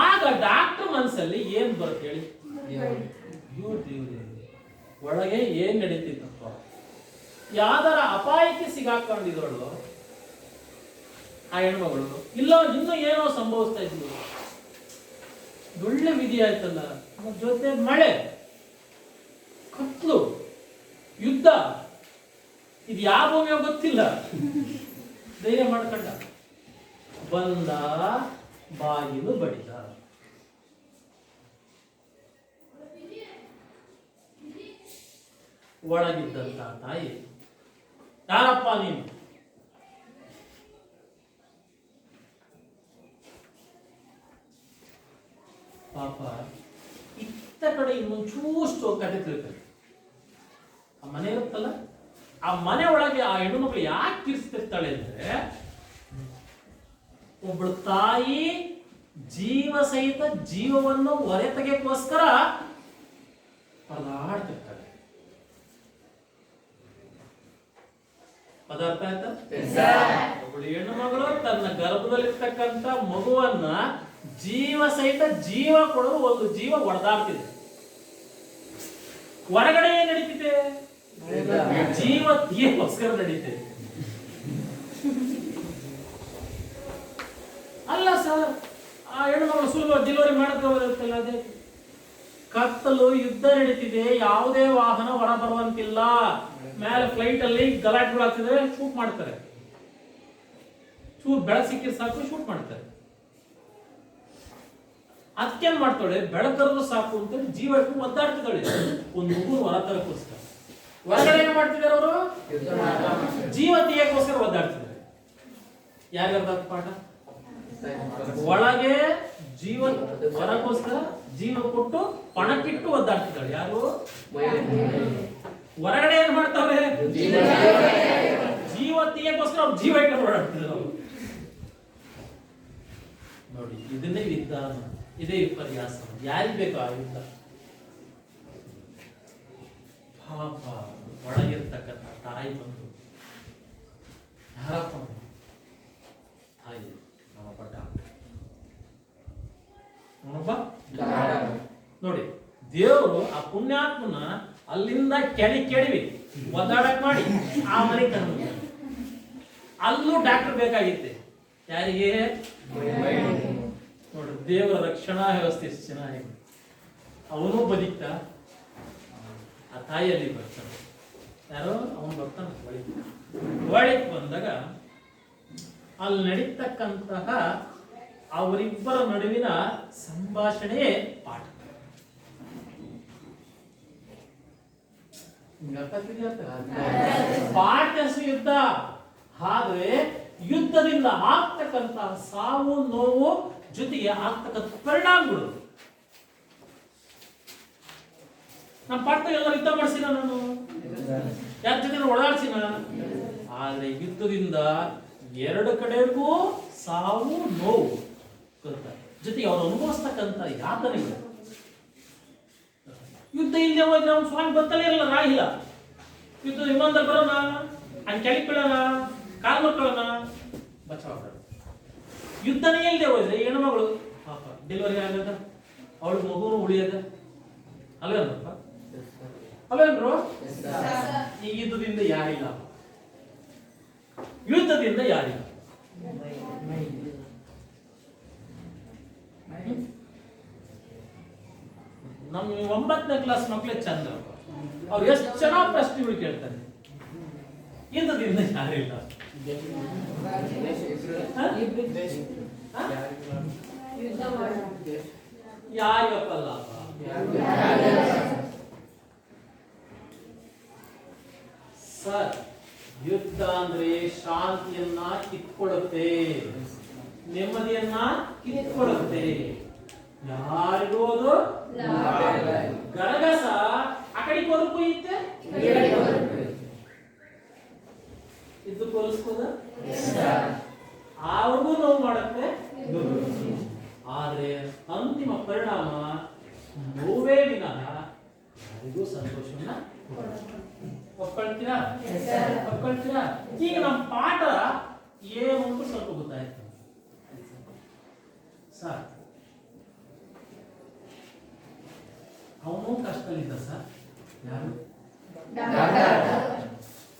ಆಗ ಡಾಕ್ಟರ್ ಮನಸ್ಸಲ್ಲಿ ಏನ್ ಬರುತ್ತೆ ಹೇಳಿ? ಒಳಗೆ ಏನ್ ನಡೀತಿತ್ತಪ್ಪ? ಯಾವ್ದಾರ ಅಪಾಯಕ್ಕೆ ಸಿಗಾಕೊಂಡಿದಳು ಆ ಹೆಣ್ಮಗಳು, ಇಲ್ಲ ಇನ್ನೂ ಏನೋ ಸಂಭವಿಸ್ತಾ ಇದ್ಲು. ಒಳ್ಳೆ ವಿಧಿ ಆಯ್ತಲ್ಲ, ಜೊತೆ ಮಳೆ, ಕತ್ಲು, ಯುದ್ಧ, ಇದು ಯಾವ ಭೂಮಿಯೋ ಗೊತ್ತಿಲ್ಲ. ಧೈರ್ಯ ಮಾಡ್ಕೊಂಡ ಬಂದ, ಬಾಗಿಲು ಬಡಿದ. ಒಳಗಿದ್ದಂತ ತಾಯಿ, ಯಾರಪ್ಪ ನೀನು? ಪಾಪ ಇತ್ತ ಕಡೆ ಇನ್ನೊಂಚೂಷ್ಟು ಕತೆ ತಿಳ್ತಾರೆ. ಆ ಮನೆ ಇರುತ್ತಲ್ಲ, ಆ ಮನೆ ಒಳಗೆ ಆ ಹೆಣ್ಣು ಮಗಳು ಯಾಕೆ ಕಿರ್ಸ್ತಿರ್ತಾಳೆ ಅಂದ್ರೆ, ಒಬ್ಬಳು ತಾಯಿ ಜೀವ ಸಹಿತ ಜೀವವನ್ನು ಹೊರೆ ತೆಗೆಯಕ್ಕೋಸ್ಕರ ಪರದಾಡ್ತಿರ್ತಾಳೆ. ಪದಾರ್ಥ ಆಯ್ತಾ? ಒಬ್ಬಳು ಹೆಣ್ಣು ಮಗಳು ತನ್ನ ಗರ್ಭದಲ್ಲಿರ್ತಕ್ಕಂಥ ಮಗುವನ್ನ ಜೀವ ಸಹಿತ ಜೀವ ಕೊಡಲು ಒಂದು ಜೀವ ಒಡೆದಾಡ್ತಿದೆ. ಹೊರಗಡೆ ಏನ್ ನಡೀತಿದೆ? ಜೀವ ತೀಯಕ್ಕೋಸ್ಕರ ನಡೀತಿದೆ. ಅಲ್ಲ ಸರ್, ಆ ಹೆಣ್ಣು ಮಗಳು ಸುಲಭ ಡೆಲಿವರಿ ಮಾಡಿದ್ರಲ್ಲ, ಅದೇ ಕತ್ತಲು, ಯುದ್ಧ ನಡೀತಿದೆ, ಯಾವುದೇ ವಾಹನ ಹೊರ ಬರುವಂತಿಲ್ಲ, ಮೇಲೆ ಫ್ಲೈಟ್ ಅಲ್ಲಿ ಗಲಾಟೆಗಳಾಗ್ತಿದ್ರೆ ಶೂಟ್ ಮಾಡ್ತಾರೆ, ಚೂರು ಬೆಳಕು ಸಿಕ್ಕಿದ್ರೆ ಸಾಕು ಶೂಟ್ ಮಾಡ್ತಾರೆ. ಅದಕ್ಕೇನ್ ಮಾಡ್ತಾಳೆ? ಬೆಳಕರದು ಸಾಕು ಅಂತ ಜೀವ ಇಟ್ಕೊಂಡು ಒದ್ದಾಡ್ತಿದ್ದಾಳೆ ಒಂದು ಮಗು ಹೊರ ತರಕ್ಕೋಸ್ಕರ. ಹೊರಗಡೆ ಏನ್ ಮಾಡ್ತಿದ್ದಾರೆ ಅವರು? ಜೀವ ತೀಯಕ್ಕೋಸ್ಕರ ಒದ್ದಾಡ್ತಿದ್ದಾರೆ. ಯಾರ್ಯಾರ್ದ ಪಾಠ? ಒಳಗೆ ಜೀವ ಹೊರಗೋಸ್ಕರ ಜೀವ ಕೊಟ್ಟು ಪಣಕ್ಕಿಟ್ಟು ಒದ್ದಾಡ್ತಿದ್ದಾಳೆ ಯಾರು? ಹೊರಗಡೆ ಏನ್ ಮಾಡ್ತಾವೆ? ಜೀವ ತೀಯಕ್ಕೋಸ್ಕರ ಅವ್ರು ಜೀವ ಇಟ್ಟು ಓಡಾಡ್ತಿದ್ದಾರೆ ಅವರು. ನೋಡಿ, ಇದನ್ನೇ ಯುದ್ಧ, ಇದೇ ವಿಪರ್ಯಾಸ. ಯಾರಿಗೆ ಬೇಕು ಆ ಯುದ್ಧ? ಪಾಪ ಒಳಗಿರ್ತಕ್ಕಂಥ ತಾಯಿ ಬಂದು, ಯಾರಪ್ಪ ತಾಯಿ? ನಮ್ಮಪ್ಪ ಡಾಕ್ಟರ್. ನೋಡಿ, ದೇವರು ಆ ಪುಣ್ಯಾತ್ಮನ ಅಲ್ಲಿಂದ ಕೆಡವಿ ಒದ್ದಾಡಕ್ ಮಾಡಿ ಆ ಮನೆ ತಂದು, ಅಲ್ಲೂ ಡಾಕ್ಟರ್ ಬೇಕಾಗಿತ್ತೆ. ಯಾರಿಗೆ? ನೋಡ್ರಿ, ದೇವರ ರಕ್ಷಣಾ ವ್ಯವಸ್ಥೆ ಎಷ್ಟು ಚೆನ್ನಾಗಿದೆ. ಅವನು ಬದುಕ್ತಾ, ಆ ತಾಯಿಯಲ್ಲಿ ಬರ್ತಾನೆ. ಯಾರೋ ಅವನು ಬರ್ತಾನೆ ಒಳಗೆ ಬಂದಾಗ ಅಲ್ಲಿ ನಡೀತಕ್ಕಂತಹ ಅವರಿಬ್ಬರ ನಡುವಿನ ಸಂಭಾಷಣೆಯೇ ಪಾಠ. ಪಾಠ ಯುದ್ಧ, ಆದ್ರೆ ಯುದ್ಧದಿಂದ ಆಗ್ತಕ್ಕಂತಹ ಸಾವು ನೋವು ಜೊತೆಗೆ ಆಗ್ತಕ್ಕಂಥ ಪರಿಣಾಮಗಳು. ನಮ್ಮ ಪಾಠ ಎಲ್ಲ ಯುದ್ಧ ಮಾಡಿಸಿನ, ನಾನು ಯಾರ ಜೊತೆ ಓಡಾಡ್ಸಿನ. ಆದ್ರೆ ಯುದ್ಧದಿಂದ ಎರಡು ಕಡೆಗೂ ಸಾವು ನೋವು ಜೊತೆಗೆ ಅವ್ರು ಅನುಭವಿಸ್ತಕ್ಕಂಥ ಯಾತನೆಗಳು. ಯುದ್ಧ ಇಲ್ಲದೆ ಹೋದ್ರೆ ಅವ್ನು ಸ್ವಾಮಿ ಬತ್ತಲೇ ಇರಲ್ಲ, ರಾಹಿಲ್ಲ. ಯುದ್ಧ ವಿಮಾನದಲ್ಲಿ ಬರೋಣ, ಹಂಗೆ ಕೆಳಗೆ ಬೀಳೋಣ, ಕಾಲ್ ಮಾಡ್ಕೊಳ್ಳೋಣ, ಬಚಾವ. ಯುದ್ಧನೇ ಇಲ್ಲದೆ ಹೋದ್ರೆ ಹೆಣ್ಮಗಳು ಪಾಪ ಡೆಲಿವರಿ ಆಗದ, ಅವಳು ಮಗುನು ಉಳಿಯದ. ಅಲ್ವೇನಪ್ಪ? ಅಲ್ವೇನ್ರು? ಈ ಯುದ್ಧದಿಂದ ಯಾರಿಲ್ಲ, ಯುದ್ಧದಿಂದ ಯಾರಿಲ್ಲ. ನಮ್ಮ 9ನೇ ಕ್ಲಾಸ್ ಮಕ್ಕಳೇ ಚಂದ, ಅವ್ರು ಎಷ್ಟು ಚೆನ್ನಾಗಿ ಪ್ರಶ್ನೆಗಳು ಕೇಳ್ತಾರೆ. ಯುದ್ಧದಿಂದ ಯಾರಿಲ್ಲ. ಯಾರಿಗಪ್ಪಲ್ಲ ಸರ್, ಯುದ್ಧ ಅಂದ್ರೆ ಶಾಂತಿಯನ್ನ ಕಿತ್ಕೊಡುತ್ತೆ, ನೆಮ್ಮದಿಯನ್ನ ಕಿತ್ಕೊಡುತ್ತೆ. ಯಾರಿಗೂ ಅದು ಗರಗಸ ಆ ಕಡೆಗೆ ಹೋದ್ರು ಕುಯ್ಯುತ್ತೆ, ಇದು ಹೋಲಿಸ್ಬೋದ? ಅವ್ರಿಗೂ ನೋವು ಮಾಡುತ್ತೆ. ಆದ್ರೆ ಅಂತಿಮ ಪರಿಣಾಮ ನೋವೇ ವಿನಃ ಯಾರಿಗೂ ಸಂತೋಷವನ್ನ ಒಪ್ಕೊಳ್ತೀರಾ? ಒಪ್ಕೊಳ್ತೀರಾ? ಈಗ ನಮ್ಮ ಪಾಠ ಏನು ಅಂತ ಸ್ವಲ್ಪ ಗೊತ್ತಾಯ್ತು ಸರ್. ಅವನು ಕಷ್ಟದಲ್ಲಿದ್ದ ಸರ್. ಯಾರು?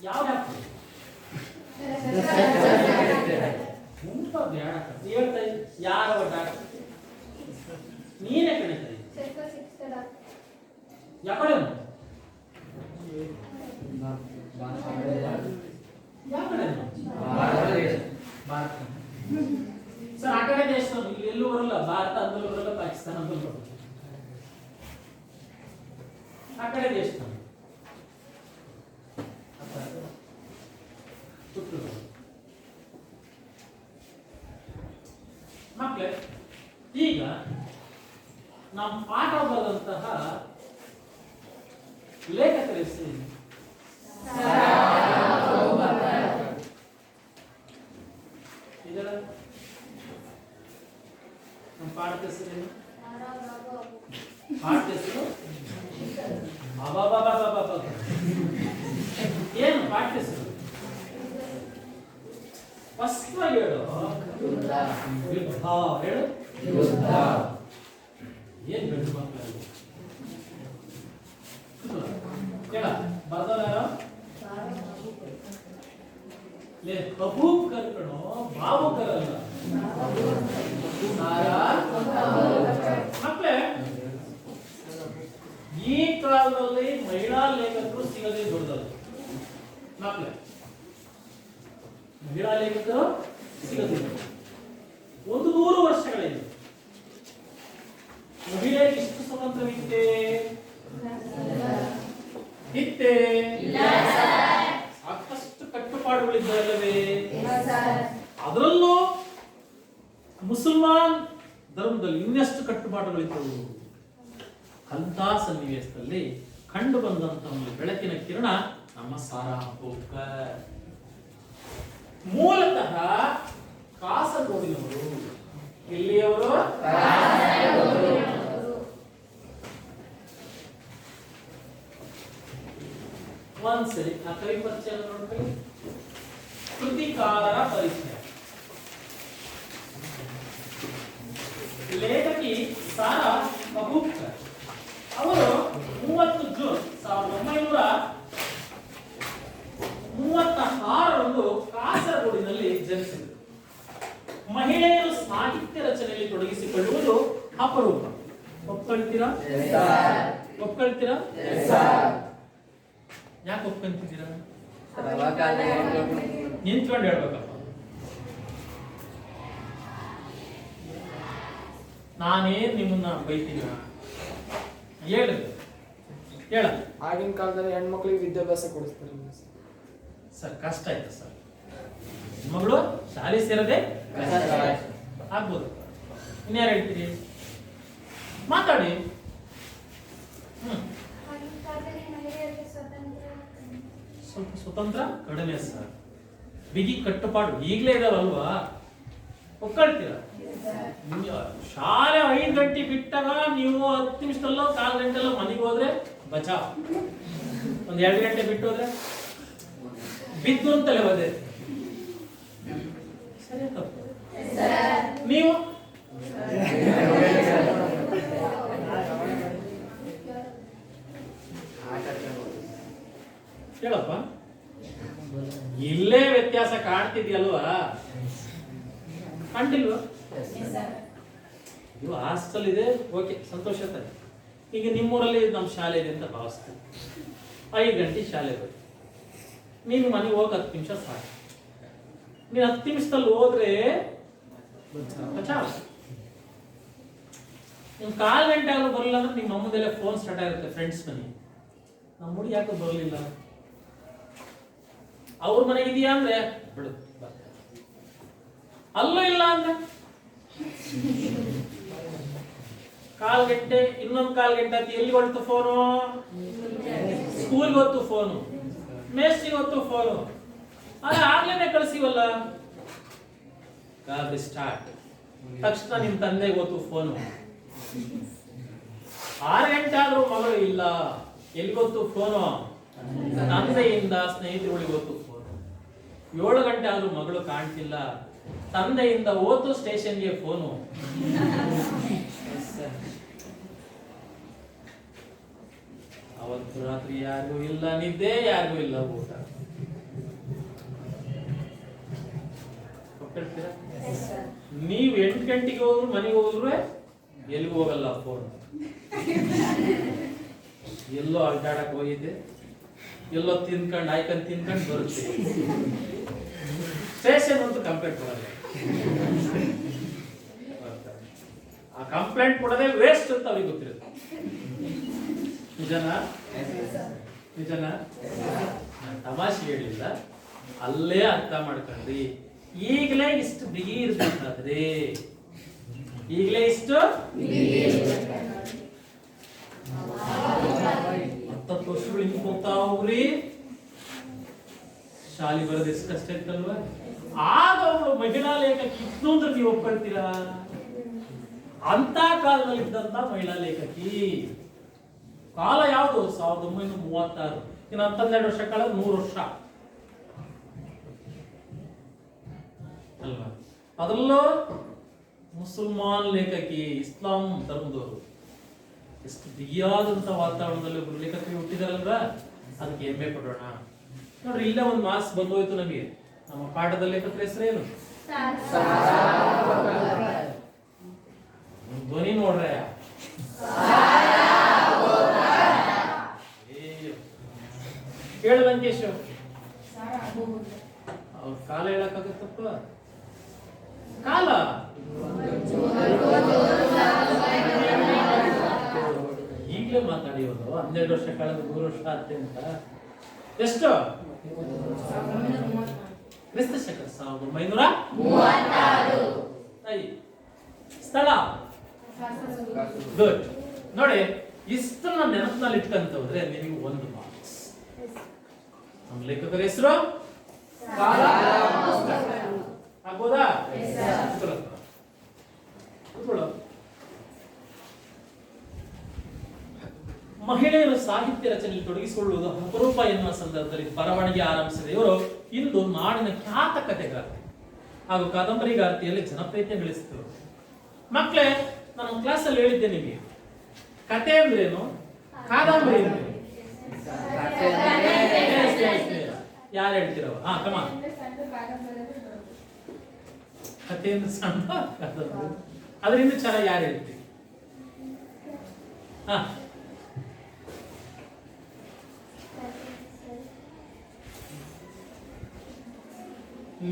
ಯಾವ ಡಾಕ್ಟರ್? ಹೇಳ್ತಾ ಯಾರವ ಡಾಕ್ಟರ್? ನೀನೇ ಕಣಿತಾ ಯಾಕಡೆ ಸರ್? ಆ ಕಡೆ ದೇಶ ಇಲ್ಲಿ ಎಲ್ಲೂ ಬರಲ್ಲ, ಭಾರತ ಅಂದಲೂ ಬರಲ್ಲ, ಪಾಕಿಸ್ತಾನ ಅಂದಲೂ ಬರಲ್ಲ, ಆ ಕಡೆ ದೇಶ. ಮಕ್ಕಳೇ, ಈಗ ನಮ್ಮ ಪಾಠ ಬರೆದಂತಹ ಲೇಖಕರ ಹೆಸರು ಇದರ ನಮ್ಮ ಪಾಠದ ಹೆಸರೇನು? ಪಾಠದ ಹೆಸರು ಏನು ಪಾಠ ಹೆಸರು? ಸ್ಪಷ್ಟವಾಗಿ ಹೇಳು. ಯುದ್ಧ. ಹೇಳು. ಏನ್ ಬೆಳೆದು ಮಕ್ಕಳಲ್ಲಿ ಕೇಳ ಬರ್ದಾರ ಲೇ ಕಬೂಕರ್ ಕಣೋ, ಬಾಬುಕರಲ್ಲ. ಮಕ್ಕಳೇ, ಈ ಕಾಲದಲ್ಲಿ ಮಹಿಳಾ ಲೇಖಕರು ಸಿಗದೆ ದೊಡ್ಡದಲ್ಲ. ಮಕ್ಕಳೇ, ಮಹಿಳಾ ಲೇಖಕರು ಸಿಗದಿಲ್ಲ. 100 ವರ್ಷಗಳಿಂದ ಮಹಿಳೆಯರಿಗೆ ಇಷ್ಟು ಸ್ವತಂತ್ರವಿತ್ತೆ ಇತ್ತೆ? ಸಾಕಷ್ಟು ಕಟ್ಟುಪಾಡುಗಳಿದ್ದಲ್ಲವೇ? ಅದರಲ್ಲೂ ಮುಸಲ್ಮಾನ್ ಧರ್ಮದಲ್ಲಿ ಇನ್ನೆಷ್ಟು ಕಟ್ಟುಪಾಡುಗಳಿದ್ದವು. ಅಂತ ಸನ್ನಿವೇಶದಲ್ಲಿ ಕಂಡು ಬಂದಂತ ಒಂದು ಬೆಳಕಿನ ಕಿರಣ ನಮ್ಮ ಸಾರಾ ಅಬೋಕರ್. ಮೂಲತಃ ಕಾಸರಗೋಡಿನವರು. ಇಲ್ಲಿಯವರು ಒಂದ್ಸರಿ ಆ ಕವಿ ಪರಿಚಯ ನೋಡ್ಕೊಳ್ಳಿ. ಕೃತಿಕಾರರ ಪರಿಚಯ. ಲೇಖಕಿ ಸಾರಾ ಅಬೂಬಕರ್ ಅವರು 30 ಜೂನ್ 1936ರಂದು ಕಾಸರಗೋಡಿನಲ್ಲಿ ಜನಿಸಿದರು. ಮಹಿಳೆಯರು ಸಾಹಿತ್ಯ ರಚನೆಯಲ್ಲಿ ತೊಡಗಿಸಿಕೊಳ್ಳುವುದು ಅಪರೂಪ. ಒಪ್ಕೊಳ್ತೀರಾ? ಒಪ್ಕೊಳ್ತೀರಾ? ಯಾಕೆ ಒಪ್ಕೊಂತಿದ್ದೀರಾ? ನಿಂತ್ಕೊಂಡು ಹೇಳ್ಬೇಕಪ್ಪ. ನಾನೇನ್ ನಿಮ್ಮನ್ನ ಬೈತೀನ? ಹೇಳ. ಆಗಿನ ಕಾಲದಲ್ಲಿ ಹೆಣ್ಮಕ್ಳಿಗೆ ವಿದ್ಯಾಭ್ಯಾಸ ಕೊಡಿಸ್ತಾರೆ ಸರ್. ಕಷ್ಟ ಆಯ್ತು ಸರ್. ಮಗಳು ಶಾಲೆ ಸೇರದೆ ಆಗ್ಬೋದು. ಇನ್ಯಾರು ಹೇಳ್ತೀರಿ? ಮಾತಾಡಿ. ಸ್ವಲ್ಪ ಸ್ವತಂತ್ರ ಕಡಿಮೆ ಸರ್. ಬಿಗಿ ಕಟ್ಟುಪಾಡು ಈಗಲೇ ಇದಾವಲ್ವಾ? ಒಪ್ಕೊಳ್ತೀರಾ? ಶಾಲೆ 5 ಗಂಟೆ ಬಿಟ್ಟಾಗ ನೀವು 10 ನಿಮಿಷದಲ್ಲೋ 1/4 ಗಂಟೆಲ್ಲೋ ಮನೆಗೆ ಹೋದ್ರೆ ಬಚಾವ್. 1-2 ಗಂಟೆ ಬಿಟ್ಟು ಹೋದ್ರೆ ಬಿದ್ದು ಅಂತಲೇ ಹೋದೆ. ಸರಿ ತಪ್ಪು? ನೀವು ಹೇಳಪ್ಪ. ಇಲ್ಲೇ ವ್ಯತ್ಯಾಸ ಕಾಣ್ತಿದ್ಯಲ್ವಾ? ಕಾಣ್ತಿಲ್ವಾ? ಇದು ಹಾಸ್ಟೆಲ್ ಇದೆ, ಓಕೆ, ಸಂತೋಷ ತಾನೆ. ಈಗ ನಿಮ್ಮೂರಲ್ಲಿ ನಮ್ಮ ಶಾಲೆ ಇದೆ ಅಂತ ಭಾವಿಸ್ತೀನಿ. 5 ಗಂಟೆ ಶಾಲೆ ಬೇಕು. ನೀನು ಮನೆಗೆ ಹೋಗಿ 10 ನಿಮಿಷ ಸಾಕು. ನೀನು 10 ನಿಮಿಷದಲ್ಲಿ ಹೋದ್ರೆ ನೀನು 1/4 ಗಂಟೆ ಆದ್ರೂ ಬರಲಿಲ್ಲ ಅಂದ್ರೆ ನಿಮ್ಮ ಅಮ್ಮದೆಲ್ಲ ಫೋನ್ ಸ್ಟಾರ್ಟ್ ಆಗುತ್ತೆ. ಫ್ರೆಂಡ್ಸ್ ಮನೆ, ನಮ್ಮ ಹುಡುಗಿ ಯಾಕೆ ಬರಲಿಲ್ಲ? ಅವ್ರ ಮನೆಗಿದೆಯಾ ಅಂದ್ರೆ ಬಿಡು, ಅಲ್ಲೂ ಇಲ್ಲ ಅಂದ್ರೆ 1/4 ಗಂಟೆ, ಇನ್ನೊಂದು 1/4 ಗಂಟೆ ಆಯ್ತು. ಎಲ್ಲಿ ಹೊರತು ಫೋನು? ಸ್ಕೂಲ್ಗೆ ಹೊತ್ತು ಫೋನು, ಮೇಸ್ಟಿಗೆ ಹೊತ್ತು ಫೋನು. ಅಲ್ಲ ಆಗ್ಲೇನೆ ಕಳಿಸಿವಲ್ಲ. ಗಾಬರಿ ಸ್ಟಾರ್ಟ್. ತಕ್ಷಣ ನಿಮ್ ತಂದೆಗೆ ಹೊತ್ತು ಫೋನು. 6 ಗಂಟೆ ಆದ್ರೂ ಮಗಳು ಇಲ್ಲ. ಎಲ್ಲಿ ಗೊತ್ತು ಫೋನು? ತಂದೆಯಿಂದ ಸ್ನೇಹಿತರುಗಳಿಗೆ ಗೊತ್ತು ಫೋನು. 7 ಗಂಟೆ ಆದ್ರೂ ಮಗಳು ಕಾಣ್ತಿಲ್ಲ. ತಂದೆಯಿಂದ ಓತು ಸ್ಟೇಷನ್ಗೆ ಫೋನು. ಅವತ್ತು ರಾತ್ರಿ ಯಾರಿಗೂ ಇಲ್ಲ ನಿದ್ದೆ, ಯಾರಿಗೂ ಇಲ್ಲ ಊಟ. ನೀವು 8 ಗಂಟೆಗೆ ಹೋದ್ರು ಮನೆಗೆ ಹೋದ್ರು ಎಲ್ಲಿಗೂ ಹೋಗಲ್ಲ ಫೋನ್. ಎಲ್ಲೋ ಅಡ್ಡಾಡಕ್ ಹೋಗಿದ್ದೆ, ಎಲ್ಲೋ ತಿನ್ಕೊಂಡು ತಿನ್ಕೊಂಡು ಬರುತ್ತೆ. ಸ್ಟೇಷನ್ ಅಂತೂ ಕಂಪ್ಲೇಂಟ್ ಕೊಡಲ್ಲ. ಆ ಕಂಪ್ಲೇಂಟ್ ಕೊಡೋದೇ ವೇಸ್ಟ್ ಅಂತ ಅವ್ರಿಗೆ ಗೊತ್ತಿರುತ್ತೆ. ನಿಜನಾ? ನಿಜನಾ? ತಮಾಷೆ ಹೇಳಿಲ್ಲ. ಅಲ್ಲೇ ಅರ್ಥ ಮಾಡ್ಕೊಂಡ್ರಿ. ಈಗಲೇ ಇಷ್ಟು ಬಿಗಿ ಇರ್ಬೇಕಾದ್ರೆ ಈಗಲೇ ಇಷ್ಟು 10 ವರ್ಷಗಳು ಹಿಂಗ್ ಹೋಗ್ತಾವ್ರಿ. ಶಾಲೆ ಬರೋದು ಎಷ್ಟು ಕಷ್ಟ ಇತ್ತಲ್ವಾ? ಆಗ ಅವಳು ಮಹಿಳಾ ಲೇಖಕಿ ಇತ್ತು ಅಂದ್ರೆ ನೀವು ಒಪ್ಕೊಳ್ತೀರಾ? ಅಂತ ಕಾಲದಲ್ಲಿ ಇದ್ದಂತ ಮಹಿಳಾ ಲೇಖಕಿ. ಕಾಲ ಯಾವುದು? 1936. ಇನ್ನು 12 ವರ್ಷ ಕಾಲ 100 ವರ್ಷ ಅಲ್ವಾ? ಅದರಲ್ಲೂ ಮುಸಲ್ಮಾನ್ ಲೇಖಕಿ, ಇಸ್ಲಾಂ ಧರ್ಮದವರು. ಎಷ್ಟು ಬಿಗಿಯಾದಂತ ವಾತಾವರಣದಲ್ಲಿ ಒಬ್ರು ಲೇಖಕಿ ಹುಟ್ಟಿದಾರಲ್ವಾ, ಅದಕ್ಕೆ ಹೆಮ್ಮೆ ಪಡೋಣ. ನೋಡ್ರಿ, ಇಲ್ಲೇ ಒಂದು ಮಾರ್ಕ್ಸ್ ಬಂದೋಯ್ತು ನಮಗೆ. ನಮ್ಮ ಪಾಠದ ಲೇಖಕರ ಹೆಸರೇನು? ಧ್ವನಿ ನೋಡ್ರೆ ಕೇಳ ಲಂಕೇಶ್, ಅವ್ರ ಕಾಲ ಹೇಳಕ್ಕಾಗತ್ತಪ್ಪ? ಕಾಲ ಈಗಲೇ ಮಾತಾಡಿಯೋದು 12 ವರ್ಷ ಕಳೆದ 100 ವರ್ಷ ಆತ್ತೆ ಅಂತ. ಎಷ್ಟು? ಕ್ರಿಸ್ತ ಶಕ 1936. ಸ್ಥಳ ಗುಡ್. ನೋಡಿ, ಇಷ್ಟನ್ನ ನೆನಪಿನಲ್ಲಿ ಇಟ್ಕಂತ ಹೋದ್ರೆ ನಿಮಗೆ 1 ಮಾರ್ಕ್ಸ್. ನಮ್ಮ ಲೇಖಕರ ಹೆಸರು ಆಗ್ಬೋದಾ? ಮಹಿಳೆಯರು ಸಾಹಿತ್ಯ ರಚನೆಯಲ್ಲಿ ತೊಡಗಿಸಿಕೊಳ್ಳುವುದು ಅಪರೂಪ ಎನ್ನುವ ಸಂದರ್ಭದಲ್ಲಿ ಬರವಣಿಗೆ ಆರಂಭಿಸಿದ ಇವರು ಇಂದು ನಾಡಿನ ಖ್ಯಾತ ಕಥೆಗಾರ್ತಿ ಹಾಗೂ ಕಾದಂಬರಿಗಾರ್ತಿಯಲ್ಲಿ ಜನಪ್ರಿಯತೆ ಗಳಿಸಿದರು. ಮಕ್ಕಳೇ, ನಾನು ಕ್ಲಾಸಲ್ಲಿ ಹೇಳಿದ್ದೆ ನಿಮಗೆ, ಕತೆ ಅಂದ್ರೇನು, ಕಾದಂಬರಿ ಅಂದ್ರೇನು? ಯಾರು ಹೇಳ್ತಿರವ? ಕಮ ಕಥೆಯಿಂದ ಸಣ್ಣ ಕಾದಂಬರಿ, ಅದರಿಂದ ಚೆನ್ನಾಗಿ ಯಾರು ಹೇಳ್ತೀವಿ?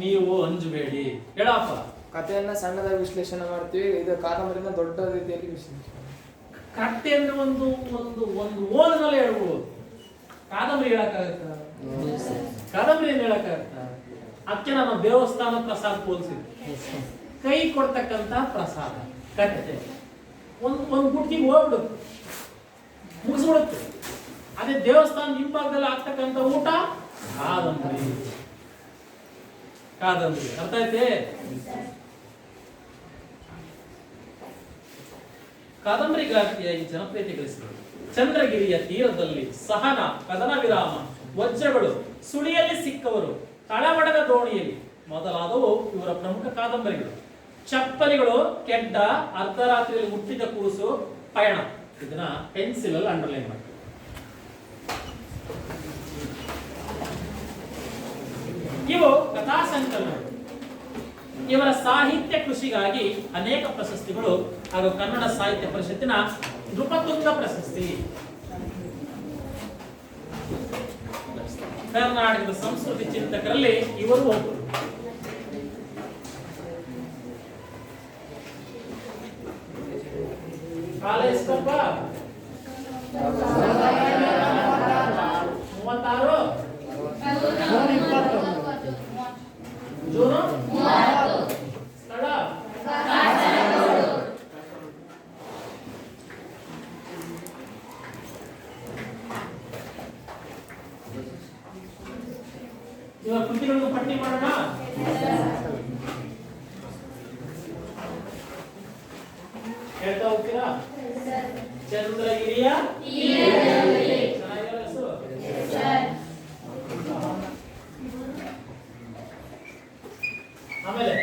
ನೀವು ಅಂಜಬೇಡಿ, ಹೇಳಪ್ಪ. ಕಥೆಯನ್ನ ಸಣ್ಣದಾಗಿ ವಿಶ್ಲೇಷಣೆ ಮಾಡ್ತೀವಿ, ಇದು ಕಾದಂಬರಿನ ದೊಡ್ಡ ರೀತಿಯಲ್ಲಿ ವಿಶ್ಲೇಷಣೆ. ಕಥೆ ಅಂದ್ರೆ ಒಂದು ಒಂದು ಒಂದು ಓದಿನಲ್ಲಿ ಹೇಳ್ಬೋದು. ಕಾದಂಬರಿ ಹೇಳಕ್ಕಾಗತ್ತ? ಕಾದಂಬರಿ ಏನ್ ಹೇಳಕ್ಕಾಗತ್ತ? ಅದಕ್ಕೆ ನಾನು ದೇವಸ್ಥಾನ ಪ್ರಸಾದ ಹೋಲಿಸಿದ್ದೆ. ಕೈ ಕೊಡ್ತಕ್ಕಂತ ಪ್ರಸಾದ ಕಥೆ ಒಂದು ಗುಟ್ಕಿಗೆ ಹೋಗ್ಬಿಡುತ್ತೆ, ಮುಗಿಸ್ಬಿಡುತ್ತೆ. ಅದೇ ದೇವಸ್ಥಾನ ಹಿಂಭಾಗದಲ್ಲಿ ಆಗ್ತಕ್ಕಂಥ ಊಟ ಕಾದಂಬರಿ. ಕಾದಂಬರಿ ಅರ್ಥ ಐತೆ? ಕಾದಂಬರಿಗಾರ್ತಿಯಾಗಿ ಜನಪ್ರಿಯತೆ ಗಳಿಸಿದರು. ಚಂದ್ರಗಿರಿಯ ತೀರದಲ್ಲಿ ಸಹನ, ಕದನ ವಿರಾಮ, ವಜ್ರಗಳು, ಸುಳಿಯಲ್ಲಿ ಸಿಕ್ಕವರು, ತಳಮಡದ ದೋಣಿಯಲ್ಲಿ ಮೊದಲಾದವು ಇವರ ಪ್ರಮುಖ ಕಾದಂಬರಿಗಳು. ಚಪ್ಪಲಿಗಳು, ಕೆಡ್ಡ, ಅರ್ಧರಾತ್ರಿಯಲ್ಲಿ ಹುಟ್ಟಿದ ಕೂಸು, ಪಯಣ. ಇದನ್ನ ಪೆನ್ಸಿಲ್ ಅಲ್ಲಿ ಅಂಡರ್ಲೈನ್ ಮಾಡಿ. ಇವು ಕಥಾ ಸಂಕಲನಗಳು. ಇವರ ಸಾಹಿತ್ಯ ಕೃಷಿಗಾಗಿ ಅನೇಕ ಪ್ರಶಸ್ತಿಗಳು ಹಾಗೂ ಕನ್ನಡ ಸಾಹಿತ್ಯ ಪರಿಷತ್ತಿನ ನೃಪತುಂಗ ಪ್ರಶಸ್ತಿ, ಕರ್ನಾಟಕದ ಸಂಸ್ಕೃತಿ ಚಿಂತಕರಲ್ಲಿ ಇವರು ಒಬ್ಬರು. ಕಾಲ ಎಷ್ಟಪ್ಪ? 36 ಜೂನ್ 30. ಸ್ಥಳ ಇವರ ಕೃತಿಗಳನ್ನು ಪಟ್ಟಿ ಮಾಡೋಣ. ಹೇಳ್ತಾ ಹೋಗ್ತೀರಾ? ಚಂದ್ರಗಿರಿಯ ಆಮೇಲೆ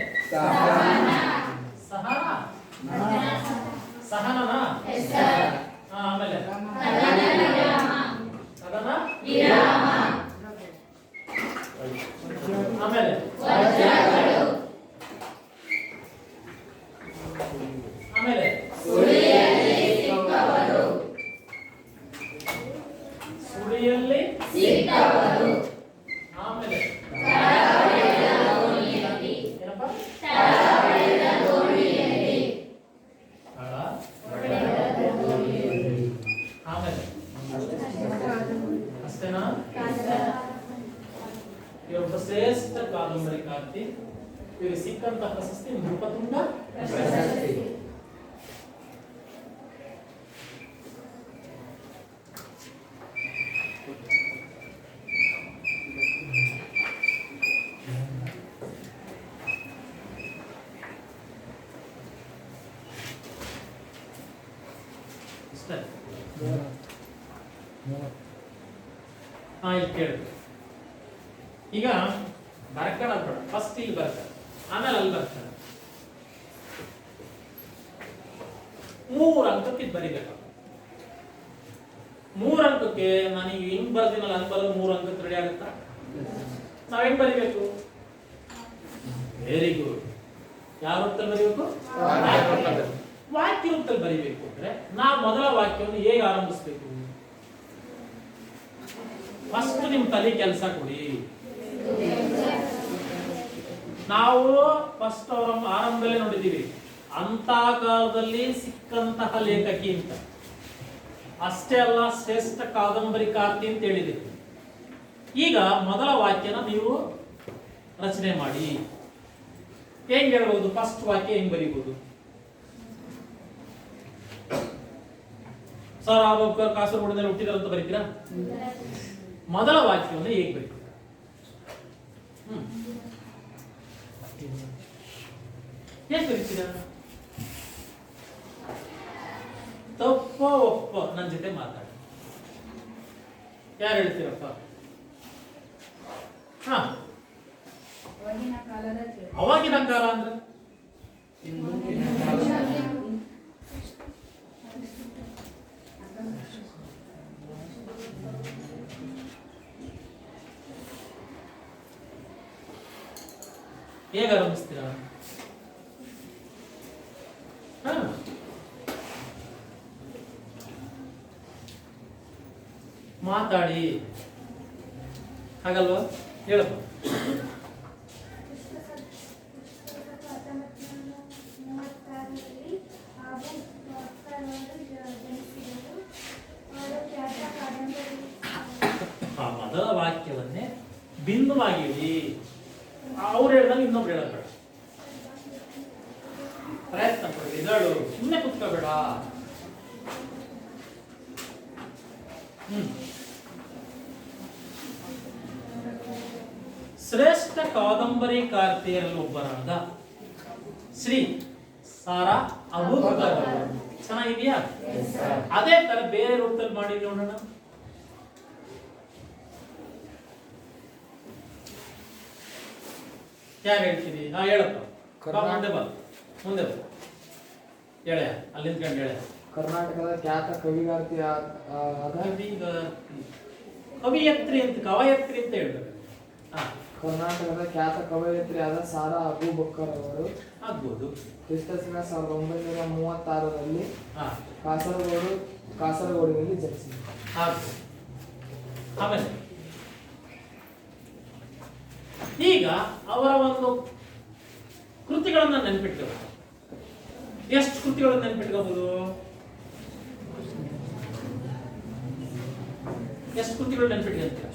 ಸಹನನ ಆಮೇಲೆ ಕದನ ಆಮೇಲೆ ಆಮೇಲೆ ಸುಳಿಯಲ್ಲಿ ಸಿಕ್ಕವರು, ಆಮೇಲೆ ಏನಪ್ಪ? ಆಮೇಲೆ ಅಷ್ಟೇನಾ? ಇವತ್ತು ಇವರಿಗೆ ಸಿಕ್ಕಂತ ಪ್ರಶಸ್ತಿ ನೃಪತುಂಗ ಪ್ರಶಸ್ತಿ. ಇಲ್ಲಿ ಕೇಳಿ ಈಗ ಬರ್ಕಣ ಬೇಡ, ಫಸ್ಟ್ ಇಲ್ಲಿ ಬರ್ತಾರೆ ಆಮೇಲೆ ಅಲ್ಲಿ ಬರ್ತಾರೆ. 3 ಅಂಕಕ್ಕೆ ಇದು ಬರಿಬೇಕು. 3 ಅಂಕಕ್ಕೆ ನಾನೀಗ ಹಿಂಗ್ ಬರ್ದಿನಲ್ಲ ಹಂಗ್ ಬರೋದು 3 ಅಂಕಕ್ಕೆ ರೆಡಿ ಆಗುತ್ತಾ? ನಾವ್ ಹೆಂಗ್ ಬರಿಬೇಕು? Very good. ಯಾವ ರೂಪದಲ್ಲಿ ಬರಿಬೇಕು? ವಾಕ್ಯ ರೂಪದಲ್ಲಿ ಬರಿಬೇಕು ಅಂದ್ರೆ ನಾವು ಮೊದಲ ವಾಕ್ಯವನ್ನು ಹೇಗೆ ಆರಂಭಿಸಬೇಕು? ಫಸ್ಟ್ ನಿಮ್ ತಲೆ ಕೆಲಸ ಕೊಡಿ. ನಾವು ಫಸ್ಟ್ ಅವರ ಆರಂಭದಲ್ಲೇ ನೋಡಿದ್ದೀವಿ, ಅಂತ ಕಾಲದಲ್ಲಿ ಸಿಕ್ಕಂತಹ ಲೇಖಕಿ ಅಂತ. ಅಷ್ಟೇ ಅಲ್ಲ, ಶ್ರೇಷ್ಠ ಕಾದಂಬರಿಕಾರ್ತಿ ಅಂತ ಹೇಳಿದ್ದೀವಿ. ಈಗ ಮೊದಲ ವಾಕ್ಯನ ನೀವು ರಚನೆ ಮಾಡಿ. ಹೆಂಗ್ ಹೇಳ್ಬಹುದು? ಫಸ್ಟ್ ವಾಕ್ಯ ಹೆಂಗ್ ಬರೀಬಹುದು? ಸರ್ ಆಬೋಕರ್ ಕಾಸರಗೋಡಿನಲ್ಲಿ ಹುಟ್ಟಿದಾರಂತ ಬರೀತೀರಾ? ಮೊದಲ ವಾಕ್ಯವನ್ನು ಹೇಗೆ ಬರೀತೀರಾ? ಹೇಗೆ ಬರೀತೀರಾ? ತಪ್ಪ ಒಪ್ಪ ನನ್ನ ಜೊತೆ ಮಾತಾಡಿ. ಯಾರು ಹೇಳ್ತೀರಪ್ಪ? ಅವಾಗಿನ ಕಾಲ ಅಂದ್ರೆ ಹೇಗೆ ಆರಂಭಿಸ್ತೀರಾ? ಮಾತಾಡಿ, ಹಾಗಲ್ವಾ? ಹೇಳಪ್ಪ. ಮೊದಲ ವಾಕ್ಯವನ್ನೇ ಭಿನ್ನವಾಗಿ ಹೇಳಿ. ಅವ್ರು ಹೇಳ್ದಂಗೆ ಇನ್ನೊಬ್ರು ಹೇಳಬೇಡ, ಪ್ರಯತ್ನ ಪಡಿ. ಇದಳು ಸುಮ್ಮನೆ ಕುತ್ಕೋಬೇಡ. ಶ್ರೇಷ್ಠ ಕಾದಂಬರಿಕಾರ್ತಿಯರಲ್ಲಿ ಒಬ್ಬರಾದ ಶ್ರೀ ಸಾರಾ ಅಬೂಬಕರ್ ಅವರು. ಚೆನ್ನಾಗಿದೆಯಾ? ಅದೇ ತರ ಬೇರೆ ರೂಪದಲ್ಲಿ ಮಾಡಿ ನೋಡೋಣ. ಯಾರು ಹೇಳ್ತೀರಿ? ಹೇಳಪ್ಪ. ಮುಂದೆ ಬಾ, ಮುಂದೆ ಬಾ. ಹೇಳ, ಅಲ್ಲಿಂದ ಕಂಡು ಹೇಳ. ಕರ್ನಾಟಕದ ಖ್ಯಾತ ಕವಿಗಾರ್ತಿ ಕವಿಯತ್ರಿ ಅಂತ, ಕವಯತ್ರಿ ಅಂತ ಹೇಳ್ಬೇಕು. ಕರ್ನಾಟಕದ ಖ್ಯಾತ ಕವಯತ್ರಿ ಆದ ಸಾರಾ ಅಬೂಬಕರ್ ಅವರು ಆಗ್ಬೋದು. ಕ್ರಿಸ್ತಶಕ 1936ರಲ್ಲಿ ಕಾಸರಗೋಡಿನಲ್ಲಿ ಜನಿಸಿದರು. ಆಮೇಲೆ ಈಗ ಅವರ ಒಂದು ಕೃತಿಗಳನ್ನ ನೆನ್ಪಿಟ್ಕೋಬೇಕು. ಎಷ್ಟು ಕೃತಿಗಳನ್ನು ನೆನ್ಪಿಟ್ಕೋಬಹುದು? ಎಷ್ಟು ಕೃತಿಗಳು ನೆನ್ಪಿಟ್ಕೊಂತೀರ?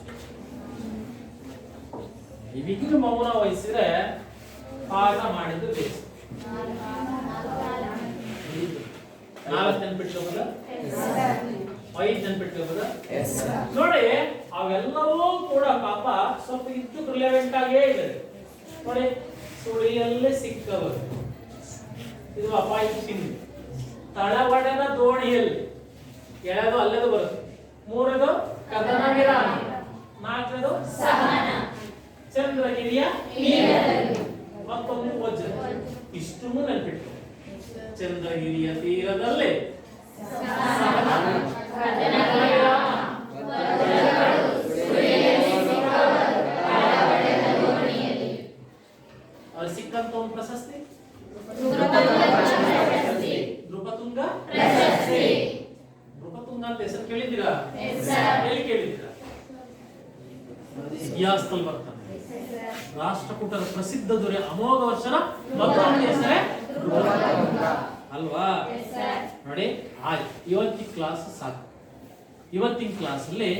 ಇವಿಗೂ ಮೌನ ವಹಿಸಿದ್ರೆ ಪಾಠ ಮಾಡಿದ್ದು ಬೇಕು. 4 ನೆನ್ಪಿಟ್ಕೋಬೋದ? 5 ನೆನ್ಪಿಟ್ಕೋಬೋದ? ನೋಡಿ, ಅವೆಲ್ಲವೂ ಕೂಡ ಪಾಪ ಸ್ವಲ್ಪ ಇದ್ದು ರಿಲೆವೆಂಟ್ ಆಗೇ ಇದೆ. ನೋಡಿ, ಸುಳಿಯಲ್ಲೇ ಸಿಕ್ಕವರು, ಇದು ಅಪಾಯಿಂಟ್, ತಳವಡೆದ ದೋಣಿಯಲ್ಲಿ, ಎಳೆದು ಅಲ್ಲೆದು ಬರುತ್ತೆ. 3ನೇದು ಕದನ ವಿರಾಮ, 4ನೇದು ಸಹನ, ಚಂದ್ರಗಿರಿಯ ತೀರದಲ್ಲಿ, ಮತ್ತೊಂದು ವಜ್ರ. ಇಷ್ಟನ್ನು ನೆನ್ಪಿಟ್ಟು. ಚಂದ್ರಗಿರಿಯ ತೀರದಲ್ಲಿ ಅವ್ರು ಸಿಕ್ಕಂತ ಒಂದು ಪ್ರಶಸ್ತಿ ನೃಪತುಂಗ ಪ್ರಶಸ್ತಿ. ನೃಪತುಂಗ ಅಂತ ಹೆಸರು ಕೇಳಿದ್ದೀರಾ? ಎಲ್ಲಿ ಕೇಳಿದ್ದೀರಾ? ಇತಿಹಾಸದಲ್ಲಿ ಬರ್ತಾನೆ. ರಾಷ್ಟ್ರಕೂಟರ ಪ್ರಸಿದ್ಧ ದೊರೆ ಅಮೋಘ ವರ್ಷನ ಮತ್ತೊಂದು ಹೆಸರೇ ಅಲ್ವಾ? ನೋಡಿ, ಇವತ್ತಿನ ಕ್ಲಾಸ್ ಸಾಕು. ಇವತ್ತಿನ ಕ್ಲಾಸ್ ಅಲ್ಲಿ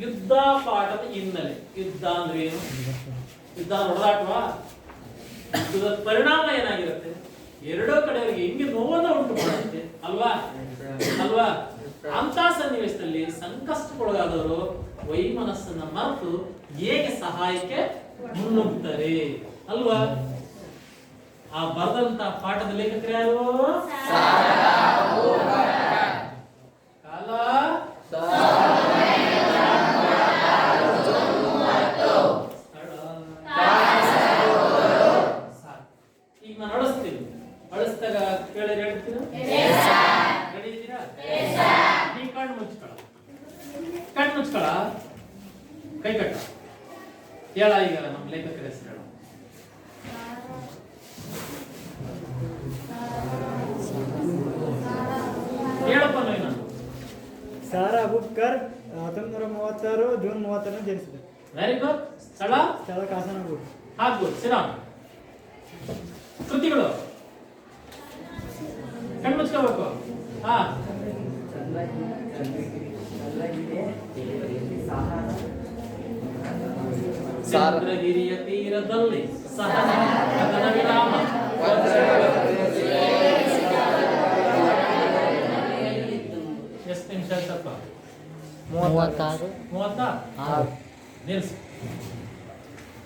ಯುದ್ಧ ಪಾಠದ ಹಿನ್ನೆಲೆ. ಯುದ್ಧ ಅಂದ್ರೆ ಏನು? ಯುದ್ಧ ಹೊಡೆದಾಟವಾ? ಇದರ ಪರಿಣಾಮ ಏನಾಗಿರುತ್ತೆ? ಎರಡೂ ಕಡೆಯವರಿಗೆ ಹೆಂಗೆ ನೋವನ್ನು ಉಂಟು ಮಾಡುತ್ತೆ ಅಲ್ವಾ? ಅಲ್ವಾ? ಅಂತ ಸನ್ನಿವೇಶದಲ್ಲಿ ಸಂಕಷ್ಟಕ್ಕೊಳಗಾದವರು ವೈಮನಸ್ಸನ್ನ ಮರೆತು ಹೇಗೆ ಸಹಾಯಕ್ಕೆ ಮುನ್ನುಗ್ತಾರೆ ಅಲ್ವಾ? ಆ ಬರೆದಂತ ಪಾಠದ ಲೇಖಕರು ಯಾರು? ಕಾಲ ಈಗ ನಾನು ಅಳಿಸ್ತೀನಿ. ಅಳಿಸಿದಾಗ ಕೇಳಿ ಹೇಳ್ತೀರಾ? ರೆಡಿ ಇದ್ದೀರಾ? ನೀ ಕಣ್ಣು ಮುಚ್ಕೊಳ, ಕಣ್ಣು ಮುಚ್ಕೊಳ, ಕೈ ಕಟ್ಟ. ಹೇಳ ಈಗ ನಮ್ಮ ಲೇಖಕರ ಹೆಸರು ಹೇಳ. ಹೇಳಪ್ಪ ನಾನು. ಸಾರಾ ಅಬೂಬಕರ್ 1936 ಜೂನ್ 30 ಜನಿಸಿದರು. Very good. ಸ್ಥಳ ಕಾಸನಗೂಡು. ಆಗ್ಬೋದು. ಸಿರಾಮ್. ಕೃತಿಗಳು ಕಣ್ಣು ಮುಚ್ಕೋಬೇಕು. ಹಾ, ಚಂದ್ರಗಿರಿಯ ತೀರದಲ್ಲಿ ಸಹನ ಗಗನ ವಿರಾಮ. ಎಷ್ಟು ನಿಮಿಷ ಆಯ್ತಪ್ಪ? 36 ನಿಲ್ಸು.